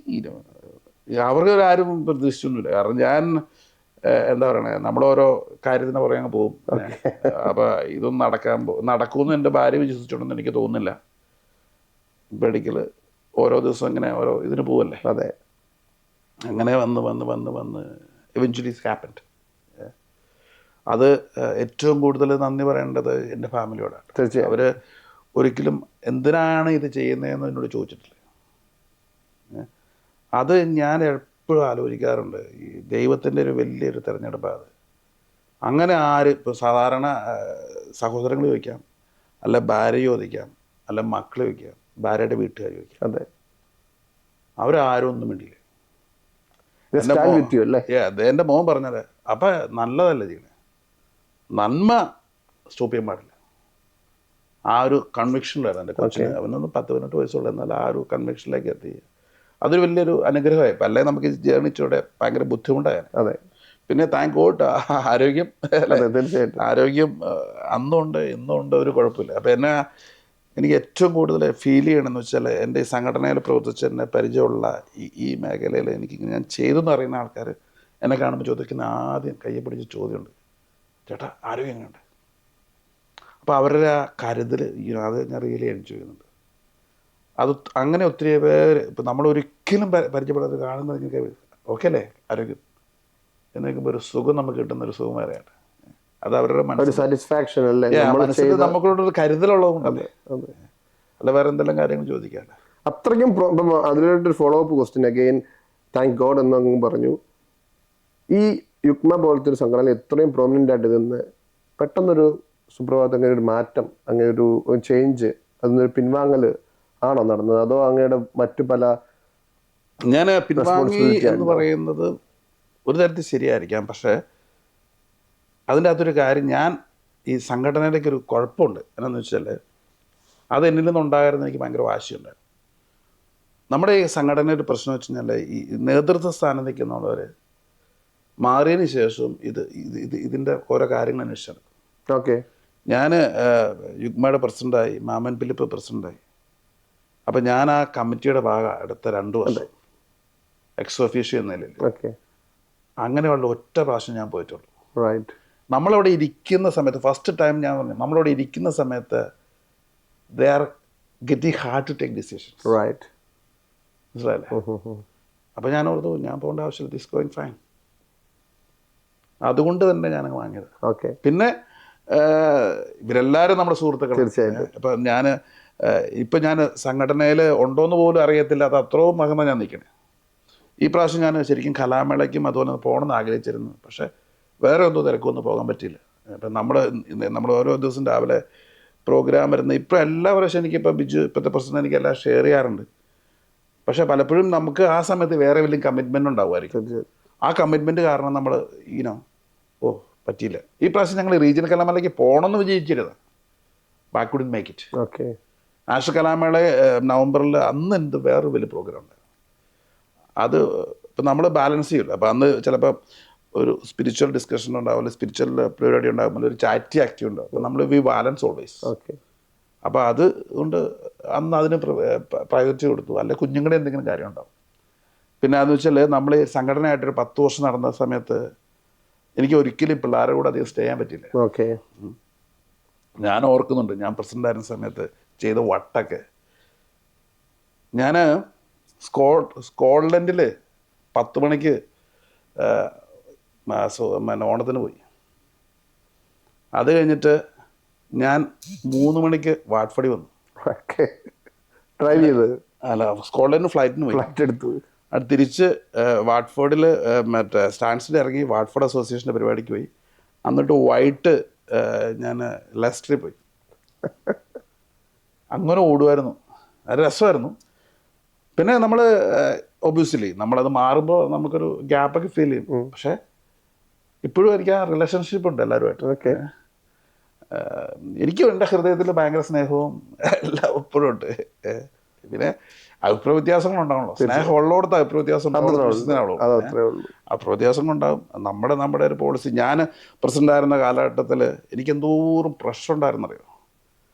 അവർക്ക് ആരും പ്രതീക്ഷിച്ചൊന്നുമില്ല. കാരണം ഞാൻ എന്താ പറയണേ, നമ്മളോരോ കാര്യത്തിന് പുറകെ അങ്ങ് പോകും. അപ്പോൾ ഇതൊന്നും നടക്കുമെന്ന് എൻ്റെ ഭാര്യ വിശ്വസിച്ചിട്ടുണ്ടെന്ന് എനിക്ക് തോന്നുന്നില്ല. മെഡിക്കൽ ഓരോ ദിവസം ഇങ്ങനെ ഓരോ ഇതിന് പോവല്ലേ. അതെ. അങ്ങനെ വന്ന് എവൻച്വലി ഹാപ്പൻഡ്. അത് ഏറ്റവും കൂടുതൽ നന്ദി പറയേണ്ടത് എൻ്റെ ഫാമിലിയോടാണ്. തീർച്ചയായും. അവർ ഒരിക്കലും എന്തിനാണ് ഇത് ചെയ്യുന്നതെന്ന് എന്നോട് ചോദിച്ചിട്ടില്ല. അത് ഞാൻ എപ്പോഴും ആലോചിക്കാറുണ്ട്. ഈ ദൈവത്തിൻ്റെ ഒരു വലിയൊരു തിരഞ്ഞെടുപ്പാണ് അത്. അങ്ങനെ ഇപ്പോൾ സാധാരണ സഹോദരങ്ങൾ ചോദിക്കാം, അല്ല ഭാര്യ ചോദിക്കാം, അല്ല മക്കൾ ചോദിക്കാം, ഭാര്യയുടെ വീട്ടുകാർ ചോദിക്കാം. അതെ. അവരാരും ഒന്നും വേണ്ടിയില്ല. എൻ്റെ മോൻ പറഞ്ഞത് അപ്പം നല്ലതല്ല ചെയ്യണേ, നന്മ സ്റ്റോപ്പ് ചെയ്യാൻ പാടില്ല. ആ ഒരു കൺവിക്ഷനിലായിരുന്നു എൻ്റെ കൊച്ചിന്. അവനൊന്നും 10-18 വയസ്സുള്ള, എന്നാൽ ആ ഒരു കൺവിക്ഷനിലേക്ക് എത്തി. അതൊരു വലിയൊരു അനുഗ്രഹമായി. ഇപ്പം അല്ലെങ്കിൽ നമുക്ക് ജേർണിച്ചൂടെ ഭയങ്കര ബുദ്ധിമുട്ടായിരുന്നു. അതെ. പിന്നെ താങ്ക് ഗോഡ് ആരോഗ്യം. തീർച്ചയായിട്ടും ആരോഗ്യം അന്നുണ്ട് ഇന്നുണ്ട്, ഒരു കുഴപ്പമില്ല. അപ്പം എനിക്ക് ഏറ്റവും കൂടുതൽ ഫീൽ ചെയ്യണമെന്ന് വെച്ചാൽ എൻ്റെ ഈ സംഘടനയിൽ പ്രവർത്തിച്ച് എന്നെ പരിചയമുള്ള ഈ മേഖലയിൽ ഞാൻ ചെയ്തെന്ന് അറിയുന്ന ആൾക്കാർ എന്നെ കാണുമ്പോൾ ചോദിക്കുന്ന ആദ്യം കയ്യെ പിടിച്ച ചോദ്യമുണ്ട്, ചേട്ടാ ആരോഗ്യം എങ്ങനെയുണ്ട്? അപ്പോൾ അവരുടെ ആ കരുതൽ അത് ഞാൻ റിയലി എൻജോയ് ചെയ്യുന്നുണ്ട്. അത് അങ്ങനെ ഒത്തിരി പേര് ഇപ്പം നമ്മൾ ഒരിക്കലും പരിചയപ്പെടാതെ കാണുന്നത് നിങ്ങൾക്ക് ഓക്കെ അല്ലേ ആരോഗ്യം എന്ന് നോക്കുമ്പോൾ ഒരു സുഖം നമുക്ക് കിട്ടുന്ന ഒരു സുഖം വേറെയാണ്. അത് അവരുടെ സാറ്റിസ്ഫാക്ഷൻ അല്ലേ, മനസ്സിൽ നമുക്കൊരു കരുതലുള്ളതുകൊണ്ടല്ലേ. അല്ല വേറെ എന്തെല്ലാം കാര്യങ്ങൾ ചോദിക്കാല്ലേ. അത്രയ്ക്കും അതിലായിട്ടൊരു follow up question again. Thank god എന്നങ്ങ് പറഞ്ഞു. ഈ യുക്മ പോലത്തെ ഒരു സംഘടന ഇത്രയും പ്രോമിനൻ്റ് ആയിട്ട് നിന്ന് പെട്ടെന്നൊരു സുപ്രഭാതം, അങ്ങനെ ഒരു മാറ്റം, അങ്ങനെ ഒരു ചേഞ്ച്, അതിനൊരു പിൻവാങ്ങൽ ആണോ നടന്നത്? അതോ അങ്ങയുടെ മറ്റു പല ഞാൻ പിൻവാങ്ങി എന്ന് പറയുന്നത് ഒരു തരത്തിൽ ശരിയായിരിക്കാം. പക്ഷേ അതിൻ്റെ അകത്തൊരു കാര്യം, ഞാൻ ഈ സംഘടനയിലേക്ക് ഒരു കുഴപ്പമുണ്ട്. എന്നാന്ന് വെച്ചാൽ അത് എന്നിൽ നിന്നുണ്ടായിരുന്നു. എനിക്ക് ഭയങ്കര വാശിയുണ്ടായിരുന്നു. നമ്മുടെ ഈ സംഘടനയുടെ പ്രശ്നം വെച്ച് കഴിഞ്ഞാൽ ഈ നേതൃത്വ സ്ഥാനം നിൽക്കുന്നവർ മാറിയതിന് ശേഷം ഇതിൻ്റെ ഓരോ കാര്യങ്ങൾ അന്വേഷിച്ചാണ്. ഓക്കെ. ഞാൻ യുഗ്മയുടെ പ്രസിഡൻ്റായി, മാമൻ ഫിലിപ്പ് പ്രസിഡൻ്റായി. അപ്പം ഞാൻ ആ കമ്മിറ്റിയുടെ ഭാഗം അടുത്ത 2 വർഷം എക്സ് ഒഫീഷ്യോ എന്ന നിലയിൽ. ഓക്കെ, അങ്ങനെയുള്ള ഒറ്റ പ്രാവശ്യം ഞാൻ പോയിട്ടുള്ളൂ. റൈറ്റ്. നമ്മളവിടെ ഇരിക്കുന്ന സമയത്ത് ഫസ്റ്റ് ടൈം ഞാൻ പറഞ്ഞു, നമ്മളവിടെ ഇരിക്കുന്ന സമയത്ത് they are getting hard to take decisions. Right. മനസ്സിലായില്ലേ? അപ്പം ഞാൻ ഓർത്തു ഞാൻ പോകേണ്ട ആവശ്യമില്ല, ദിസ് ഗോയിങ് ഫൈൻ. അതുകൊണ്ട് തന്നെ ഞാനങ്ങ് വാങ്ങിയത്. ഓക്കെ. പിന്നെ ഇവരെല്ലാവരും നമ്മുടെ സുഹൃത്തുക്കൾ. തീർച്ചയായിട്ടും. അപ്പം ഇപ്പം ഞാൻ സംഘടനയിൽ ഉണ്ടോയെന്ന് പോലും അറിയത്തില്ല, അത് അത്രയും മകമ ഞാൻ നിൽക്കണേ. ഈ പ്രാവശ്യം ഞാൻ ശരിക്കും കലാമേളയ്ക്കും അതുപോലെ പോകണമെന്ന് ആഗ്രഹിച്ചിരുന്നു. പക്ഷേ വേറെ ഒന്നും തിരക്കൊന്നും പോകാൻ പറ്റിയില്ല. ഇപ്പം നമ്മൾ ഓരോ ദിവസം രാവിലെ പ്രോഗ്രാം വരുന്ന ഇപ്പം എല്ലാ പ്രാവശ്യം എനിക്കിപ്പോൾ ബിജു ഇപ്പോഴത്തെ പ്രശ്നം എനിക്കെല്ലാം ഷെയർ ചെയ്യാറുണ്ട്. പക്ഷേ പലപ്പോഴും നമുക്ക് ആ സമയത്ത് വേറെ വലിയ കമ്മിറ്റ്മെൻ്റ് ഉണ്ടാവുമായിരിക്കും. ആ കമ്മിറ്റ്മെൻറ്റ് കാരണം നമ്മൾ പറ്റിയില്ല. ഈ പ്രാവശ്യം ഞങ്ങൾ റീജിയണൽ കലാമേളയ്ക്ക് പോകണമെന്ന് വിജയിച്ചിരുന്നു. But couldn't make it. Okay. National കലാമേള നവംബറിൽ അന്ന് എന്ത് വേറൊരു വലിയ പ്രോഗ്രാം ഉണ്ടായിരുന്നു. അത് ഇപ്പം നമ്മൾ ബാലൻസ് ചെയ്യില്ല. അപ്പോൾ അന്ന് ചിലപ്പോൾ ഒരു സ്പിരിച്വൽ ഡിസ്കഷൻ ഉണ്ടാവില്ല, സ്പിരിച്വൽ പരിപാടി ഉണ്ടാകുമ്പോൾ ഒരു ചാരിറ്റി ആക്റ്റീവ് ഉണ്ടാവും. അപ്പോൾ നമ്മൾ വി ബാലൻസ് ഓൾവേസ്. ഓക്കെ. അപ്പോൾ അതുകൊണ്ട് അന്ന് അതിന് പ്രയോറിറ്റി കൊടുത്തു. അല്ലെ കുഞ്ഞുങ്ങളുടെ എന്തെങ്കിലും കാര്യം ഉണ്ടാവും. പിന്നെ അതെന്ന് വെച്ചാൽ നമ്മൾ സംഘടനയായിട്ടൊരു 10 വർഷം നടന്ന സമയത്ത് എനിക്ക് ഒരിക്കലും പിള്ളേരുടെ കൂടെ അധികം സ്റ്റേ ചെയ്യാൻ പറ്റില്ല. ഓക്കെ. ഞാൻ ഓർക്കുന്നുണ്ട്, ഞാൻ പ്രസിഡൻ്റ് ആയിരുന്ന സമയത്ത് ചെയ്ത വട്ടൊക്കെ. ഞാൻ സ്കോട്ട്ലൻഡിൽ 10 മണിക്ക് ഓണത്തിന് പോയി. അത് കഴിഞ്ഞിട്ട് ഞാൻ 3 മണിക്ക് വാട്ട്ഫോർഡിൽ വന്നു. ഡ്രൈവ് ചെയ്ത് സ്കോട്ട്ലൻഡിന് ഫ്ലൈറ്റിന് പോയി. ഫ്ലൈറ്റ് എടുത്തു. അത് തിരിച്ച് വാട്ട്ഫോർഡിൽ മറ്റേ സ്റ്റാൻസിൽ ഇറങ്ങി വാട്ട്ഫോർഡ് അസോസിയേഷൻ്റെ പരിപാടിക്ക് പോയി. എന്നിട്ട് വൈകിട്ട് ഞാൻ ലെസ്റ്ററിൽ പോയി. അങ്ങനെ ഓടുമായിരുന്നു. അത് രസമായിരുന്നു. പിന്നെ നമ്മൾ ഒബ്വിയസ്ലി നമ്മളത് മാറുമ്പോൾ നമുക്കൊരു ഗ്യാപ്പൊക്കെ ഫീൽ ചെയ്യും. പക്ഷേ ഇപ്പോഴും എനിക്ക് ആ റിലേഷൻഷിപ്പ് ഉണ്ട് എല്ലാവരുമായിട്ട്. ഓക്കെ. എനിക്കും എൻ്റെ ഹൃദയത്തിൽ ഭയങ്കര സ്നേഹവും എല്ലാം ഇപ്പോഴും ഉണ്ട്. പിന്നെ അഭിപ്രായ വ്യത്യാസങ്ങളുണ്ടാവണല്ലോ. സ്നേഹം ഉള്ളോടത്ത് അഭിപ്രായ വ്യത്യാസം അഭിപ്രായ വ്യത്യാസങ്ങളുണ്ടാകും. നമ്മുടെ ഒരു പോളിസി. ഞാൻ പ്രസിഡൻ്റ് ആയിരുന്ന കാലഘട്ടത്തിൽ എനിക്ക് എന്തോരം പ്രഷർ ഉണ്ടായിരുന്നറിയോ.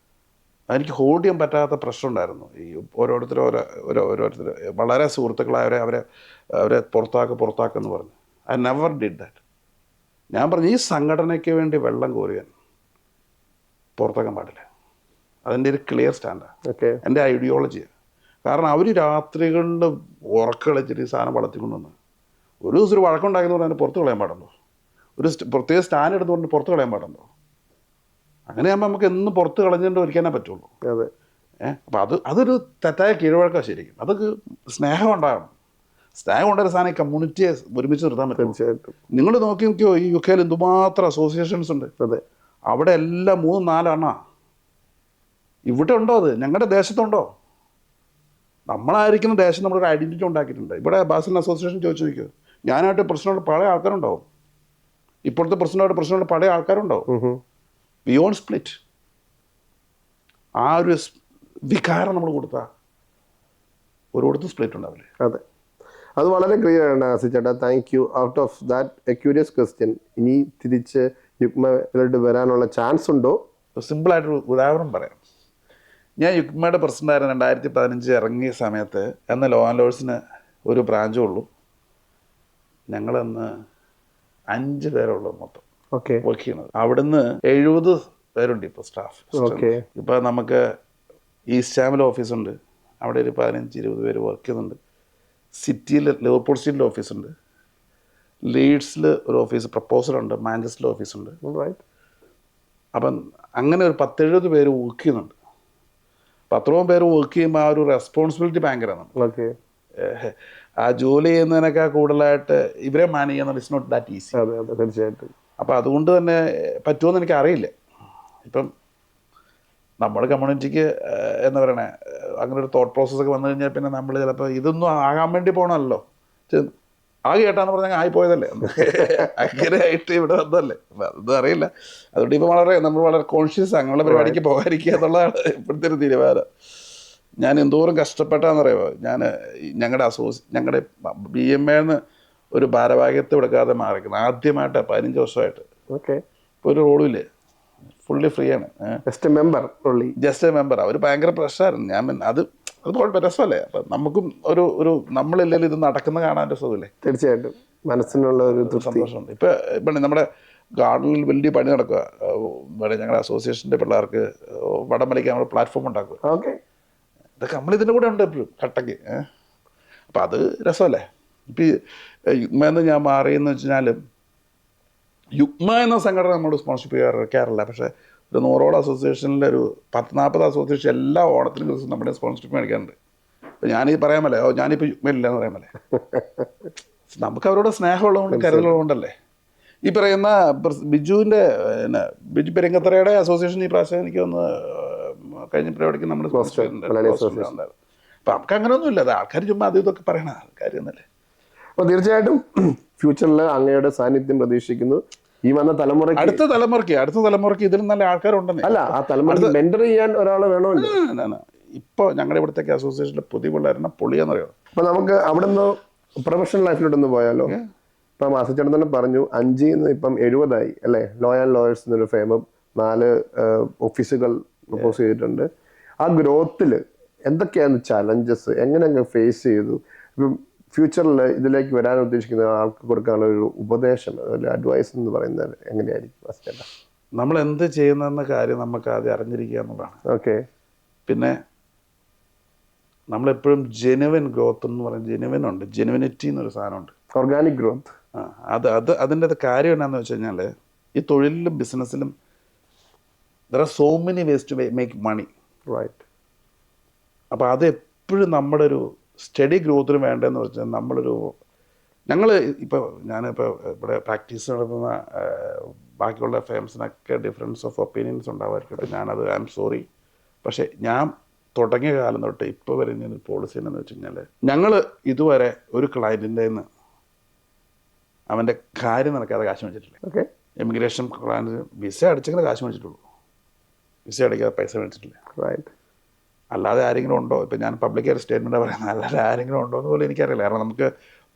എനിക്ക് ഹോൾഡ് ചെയ്യാൻ പറ്റാത്ത പ്രഷർ ഉണ്ടായിരുന്നു. ഈ ഓരോരുത്തർ വളരെ സുഹൃത്തുക്കളായവരെ അവരെ പുറത്താക്കെന്ന് പറഞ്ഞു. I never did that. ഞാൻ പറഞ്ഞു ഈ സംഘടനയ്ക്ക് വേണ്ടി വെള്ളം കോരുവാൻ പുറത്താക്കാൻ പാടില്ല. അതിൻ്റെ ഒരു ക്ലിയർ സ്റ്റാൻഡാണ്. ഓക്കെ. എൻ്റെ ഐഡിയോളജിയാണ്. കാരണം അവർ രാത്രികളിൽ ഉറക്കളിച്ചിട്ട് ഈ സാധനം വളർത്തിക്കൊണ്ടുവന്ന് ഒരു ദിവസം ഒരു വഴക്കുണ്ടാക്കിയെന്ന് പറഞ്ഞാൽ പുറത്ത് കളയാൻ പാടുണ്ടോ? ഒരു പ്രത്യേക സ്റ്റാൻഡ് എടുത്തുകൊണ്ട് പുറത്ത് കളയാൻ പാടുണ്ടോ? അങ്ങനെയാകുമ്പോൾ നമുക്ക് എന്നും പുറത്ത് കളഞ്ഞുകൊണ്ട് ഒരിക്കാനേ പറ്റുള്ളൂ. അതെ. അപ്പം അതൊരു തെറ്റായ കീഴ്വഴക്കം. ശരിക്കും അതൊക്കെ സ്നേഹം ഉണ്ടാകണം. സ്നേഹം കൊണ്ടൊരു സാധനം ഈ കമ്മ്യൂണിറ്റിയെ ഒരുമിച്ച് നിർത്താൻ പറ്റും. തീർച്ചയായിട്ടും. നിങ്ങൾ നോക്കിയോ ഈ UK എന്തുമാത്രം അസോസിയേഷൻസ് ഉണ്ട്. അതെ. അവിടെ എല്ലാം 3-4 എണ്ണ. ഇവിടെ ഉണ്ടോ? അത് ഞങ്ങളുടെ ദേശത്തുണ്ടോ? നമ്മളായിരിക്കുന്ന ദേശം നമ്മളൊരു ഐഡൻറ്റിറ്റി ഉണ്ടാക്കിയിട്ടുണ്ട്. ഇവിടെ ബാസിൽ അസോസിയേഷൻ ചോദിച്ചു നോക്കിയോ, ഞാനായിട്ട് പ്രശ്നമുള്ള പഴയ ആൾക്കാരുണ്ടാവും, ഇപ്പോഴത്തെ പ്രശ്നമുള്ള പഴയ ആൾക്കാരുണ്ടാവും. We on split. ആ ഒരു വികാരം നമ്മൾ കൊടുത്താൽ ഒരിടത്തും സ്പ്ലിറ്റ് ഉണ്ടാവില്ലേ? അതെ, അത് വളരെ ക്ലിയർ ആണ് ആസിച്ചേട്ടാ. Thank you. Out of that curious question, ഇനി തിരിച്ച് യുക്മയിലോട്ട് വരാനുള്ള ചാൻസ് ഉണ്ടോ? സിമ്പിളായിട്ടൊരു ഉദാഹരണം പറയാം. ഞാൻ യുക്മയുടെ പ്രസിഡൻ്റായിരുന്നു 2015 ഇറങ്ങിയ സമയത്ത്. അന്ന് ലോ ആൻഡ് ലോഡ്സിന് ഒരു ബ്രാഞ്ചേ ഉള്ളൂ. ഞങ്ങളന്ന് 5 പേരുള്ളൂ മൊത്തം വർക്ക് ചെയ്യുന്നത്. അവിടുന്ന് 70 പേരുണ്ട് ഇപ്പോൾ സ്റ്റാഫ്. ഇപ്പോൾ നമുക്ക് ഈസ്റ്റ് ഹാമിൽ ഓഫീസുണ്ട്, അവിടെ ഒരു 15-20 പേര് വർക്ക് ചെയ്യുന്നുണ്ട്. സിറ്റിയിൽ ലിവർപൂൾ സ്ട്രീറ്റിൽ ഓഫീസുണ്ട്, ലീഡ്സിൽ ഒരു ഓഫീസ് പ്രപ്പോസലുണ്ട്, മാഞ്ചസ്റ്ററിൽ ഓഫീസുണ്ട്. അപ്പം അങ്ങനെ ഒരു 10-70 പേര് വർക്ക് ചെയ്യുന്നുണ്ട്. അപ്പം അത്രയും പേര് വർക്ക് ചെയ്യുമ്പോൾ ആ ഒരു റെസ്പോൺസിബിലിറ്റി ഭയങ്കരമാണ്. ആ ജോലി ചെയ്യുന്നതിനേക്കാൾ കൂടുതലായിട്ട് ഇവരെ മാനേജ് ചെയ്യുന്നത് ഇറ്റ്സ് നോട്ട് ദാറ്റ് ഈസി. തീർച്ചയായിട്ടും. അപ്പം അതുകൊണ്ട് തന്നെ പറ്റുമെന്ന് എനിക്ക് അറിയില്ല. ഇപ്പം നമ്മുടെ കമ്മ്യൂണിറ്റിക്ക് എന്താ പറയണേ, അങ്ങനെ ഒരു തോട്ട് പ്രോസസ്സൊക്കെ വന്നു കഴിഞ്ഞാൽ പിന്നെ നമ്മൾ ചിലപ്പോൾ ഇതൊന്നും ആകാൻ വേണ്ടി പോകണമല്ലോ, ആകെ കേട്ടാന്ന് പറഞ്ഞാൽ ആയിപ്പോയതല്ലേ, അങ്ങനെ ആയിട്ട് ഇവിടെ വന്നതല്ലേ. അപ്പം അതൊന്നും അറിയില്ല. അതുകൊണ്ട് ഇപ്പം നമ്മൾ വളരെ കോൺഷ്യസ് അങ്ങനെയുള്ള പരിപാടിക്ക് പോകാതിരിക്കുക എന്നുള്ളതാണ് ഇപ്പോഴത്തെ ഒരു തീരുമാനം. ഞാൻ എന്തോരം കഷ്ടപ്പെട്ടാന്നറിയോ. ഞങ്ങളുടെ BMAന്ന് ഒരു ഭാരവാഹിത്വം എടുക്കാതെ മാറിക്കുന്നത് ആദ്യമായിട്ട് 15 വർഷമായിട്ട്. ഇപ്പോൾ ഒരു റോളും ഇല്ലേ, ഫുള്ളി ഫ്രീ ആണ്. Just a member. അവർ ഭയങ്കര പ്രശ്നമായിരുന്നു. അത് അത് കുഴപ്പമില്ല, രസമല്ലേ? അപ്പം നമുക്കും ഒരു ഒരു നമ്മളില്ലെങ്കിൽ ഇത് നടക്കുന്ന കാണാൻ രസമില്ലേ? തീർച്ചയായിട്ടും മനസ്സിനുള്ള ഒരു തൃപ്തി. സന്തോഷമുണ്ട്. ഇപ്പം നമ്മുടെ ഗാർഡനിൽ വലിയ പണി നടക്കുക. ഇവിടെ ഞങ്ങളുടെ അസോസിയേഷൻ്റെ പിള്ളേർക്ക് വടം വലിക്കാൻ നമ്മൾ പ്ലാറ്റ്ഫോം ഉണ്ടാക്കുക. ഓക്കെ, ഇതൊക്കെ നമ്മളിതിൻ്റെ കൂടെ ഉണ്ട് എപ്പോഴും കട്ടക്ക്. അപ്പം അത് രസമല്ലേ? ഇപ്പം യുഗ്മ എന്ന് ഞാൻ മാറിയെന്ന് വെച്ചാലും യുഗ്മ എന്ന സംഘടന നമ്മൾ സ്പോൺസർഷിപ്പ് ചെയ്യാറില്ല. പക്ഷേ ഒരു 100ഓളം അസോസിയേഷനിലെ ഒരു 10-40 അസോസിയേഷൻ എല്ലാ ഓണത്തിനും ദിവസം നമ്മുടെ സ്പോൺസർഷിപ്പ് മേടിക്കാറുണ്ട്. അപ്പം ഞാനീ പറയാമല്ലേ, ഞാനിപ്പോൾ യുഗ്മയിലില്ല എന്ന് പറയാമല്ലേ. നമുക്ക് അവരോട് സ്നേഹമുള്ളതുകൊണ്ട് കരുതലുള്ളതുകൊണ്ടല്ലേ. ഈ പറയുന്ന ബിജുവിൻ്റെ ബിജു പെരിങ്ങത്തറയുടെ അസോസിയേഷൻ ഈ പ്രാവശ്യം എനിക്ക് ഒന്ന് കഴിഞ്ഞ പരിപാടിക്ക് നമ്മൾ സ്പോൺസർ. അപ്പം നമുക്ക് അങ്ങനെയൊന്നുമില്ല. അത് ആൾക്കാർ ചുമ്മാ അത് ഇതൊക്കെ പറയണ കാര്യമൊന്നുമല്ലേ. അപ്പോൾ തീർച്ചയായിട്ടും ഫ്യൂച്ചറിൽ അങ്ങയുടെ സാന്നിധ്യം പ്രതീക്ഷിക്കുന്നു. ഈ വന്ന തലമുറയ്ക്ക്, അടുത്ത തലമുറയ്ക്ക് ഇതിലും നല്ല ആൾക്കാരുണ്ടെന്നേ. അല്ല, ആ തലമുറ മെന്റർ ചെയ്യാൻ ഒരാളെ വേണമല്ലോ. ഇപ്പോൾ ഞങ്ങളുടെ ഇവിടുത്തെ അസോസിയേഷനിലെ പുതിയ പിള്ളേരെ പൊളിയാന്നറിയോ. അപ്പൊ നമുക്ക് അവിടെ നിന്ന് പ്രൊഫഷണൽ ലൈഫിലോട്ടൊന്ന് പോയാലോ? ഇപ്പം ആസിച്ചേട്ടൻ തന്നെ പറഞ്ഞു 5 ഇപ്പം 70 അല്ലേ? ലോ ആൻഡ് ലോയേഴ്സ് എന്നൊരു ഫേമും 4 ഓഫീസുകൾ പ്രപ്പോസ് ചെയ്തിട്ടുണ്ട്. ആ ഗ്രോത്തിൽ എന്തൊക്കെയാണ് ചലഞ്ചസ്, എങ്ങനെ ഫേസ് ചെയ്തു? ഇപ്പം ഫ്യൂച്ചറിൽ ഇതിലേക്ക് വരാൻ ഉദ്ദേശിക്കുന്ന ആൾക്ക് കൊടുക്കാനുള്ള ഒരു ഉപദേശം, ഒരു അഡ്വൈസ് എന്ന് പറയുന്നത് എങ്ങനെയായിരിക്കും ആസിച്ചേട്ടാ? നമ്മൾ എന്ത് ചെയ്യുന്നതെന്ന കാര്യം നമുക്ക് ആദ്യം അറിഞ്ഞിരിക്കുക എന്നുള്ളതാണ്. ഓക്കെ. പിന്നെ നമ്മളെപ്പോഴും ജെനുവിൻ ഗ്രോത്ത് എന്ന് പറയുന്നത് ജെനുവിനിറ്റി എന്നൊരു സാധനമുണ്ട്, ഓർഗാനിക് ഗ്രോത്ത്. അതിൻ്റെ കാര്യം എന്നാന്ന് വെച്ച് കഴിഞ്ഞാൽ ഈ തൊഴിലിലും ബിസിനസ്സിലും there are so many ways to make money, right. അപ്പോൾ അത് എപ്പോഴും നമ്മുടെ ഒരു സ്റ്റഡി ഗ്രോത്തിന് വേണ്ടതെന്ന് വെച്ചാൽ ഞാനിപ്പോൾ ഇവിടെ പ്രാക്ടീസ് നടത്തുന്ന ബാക്കിയുള്ള ഫേംസിനൊക്കെ ഡിഫറൻസ് ഓഫ് ഒപ്പീനിയൻസ് ഉണ്ടാവായിരിക്കട്ടെ. ഞാനത് ഐ എം സോറി. പക്ഷേ ഞാൻ തുടങ്ങിയ കാലം തൊട്ട് ഇപ്പോൾ വരെ ഞാൻ പോളിസി എന്ന് വെച്ച് കഴിഞ്ഞാൽ ഞങ്ങൾ ഇതുവരെ ഒരു ക്ലയൻറ്റിൻ്റെ നിന്ന് അവൻ്റെ കാര്യം നടക്കാതെ കാശ് മേടിച്ചിട്ടില്ല. ഓക്കെ. എമിഗ്രേഷൻ ക്ലയൻറ്റ് വിസ അടിച്ചെങ്കിലും കാശ് മേടിച്ചിട്ടുള്ളൂ, വിസ അടിക്കാതെ പൈസ മേടിച്ചിട്ടില്ല. റൈറ്റ്. അല്ലാതെ ആരെങ്കിലും ഉണ്ടോ? ഇപ്പം ഞാൻ പബ്ലിക്കായിട്ട് സ്റ്റേറ്റ്മെൻറ്റ് പറയുന്നത്, അല്ലാതെ ആരെങ്കിലും ഉണ്ടോ എന്ന് പോലും എനിക്കറിയില്ല. കാരണം നമുക്ക്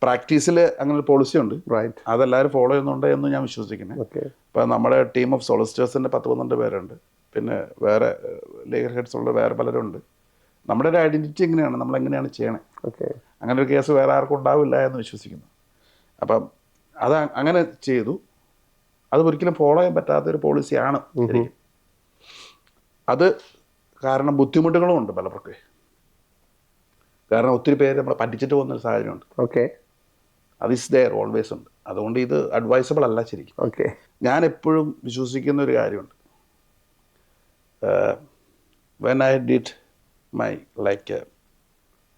പ്രാക്ടീസിൽ അങ്ങനെ ഒരു പോളിസി ഉണ്ട്, റൈറ്റ്. അതെല്ലാവരും ഫോളോ ചെയ്യുന്നുണ്ട് എന്ന് ഞാൻ വിശ്വസിക്കുന്നത്. ഓക്കെ. ഇപ്പം നമ്മുടെ ടീം ഓഫ് സോളിസിറ്റേഴ്സിൻ്റെ 10-12 പേരുണ്ട്. പിന്നെ വേറെ ലീഗൽ ഹെഡ്സ് ഉള്ള വേറെ പലരും ഉണ്ട്. നമ്മുടെ ഒരു ഐഡൻറ്റിറ്റി എങ്ങനെയാണ്, നമ്മളെങ്ങനെയാണ് ചെയ്യണേ, ഓക്കെ, അങ്ങനെ ഒരു കേസ് വേറെ ആർക്കും ഉണ്ടാവില്ല എന്ന് വിശ്വസിക്കുന്നു. അപ്പം അത് അങ്ങനെ ചെയ്തു. അത് ഒരിക്കലും ഫോളോ ചെയ്യാൻ പറ്റാത്തൊരു പോളിസിയാണ് ശരിക്കും. അത് കാരണം ബുദ്ധിമുട്ടുകളും ഉണ്ട് പലർക്കും. കാരണം ഒത്തിരി പേര് നമ്മളെ പറ്റിച്ചിട്ട് പോകുന്നൊരു സാഹചര്യമുണ്ട്. ഓക്കെ. അത് ഇസ് ദെയർ, ഓൾവേസ് ഉണ്ട്. അതുകൊണ്ട് ഇത് അഡ്വൈസബിൾ അല്ല ശരിക്കും. ഓക്കെ. ഞാൻ എപ്പോഴും വിശ്വസിക്കുന്ന ഒരു കാര്യമുണ്ട്. When I did my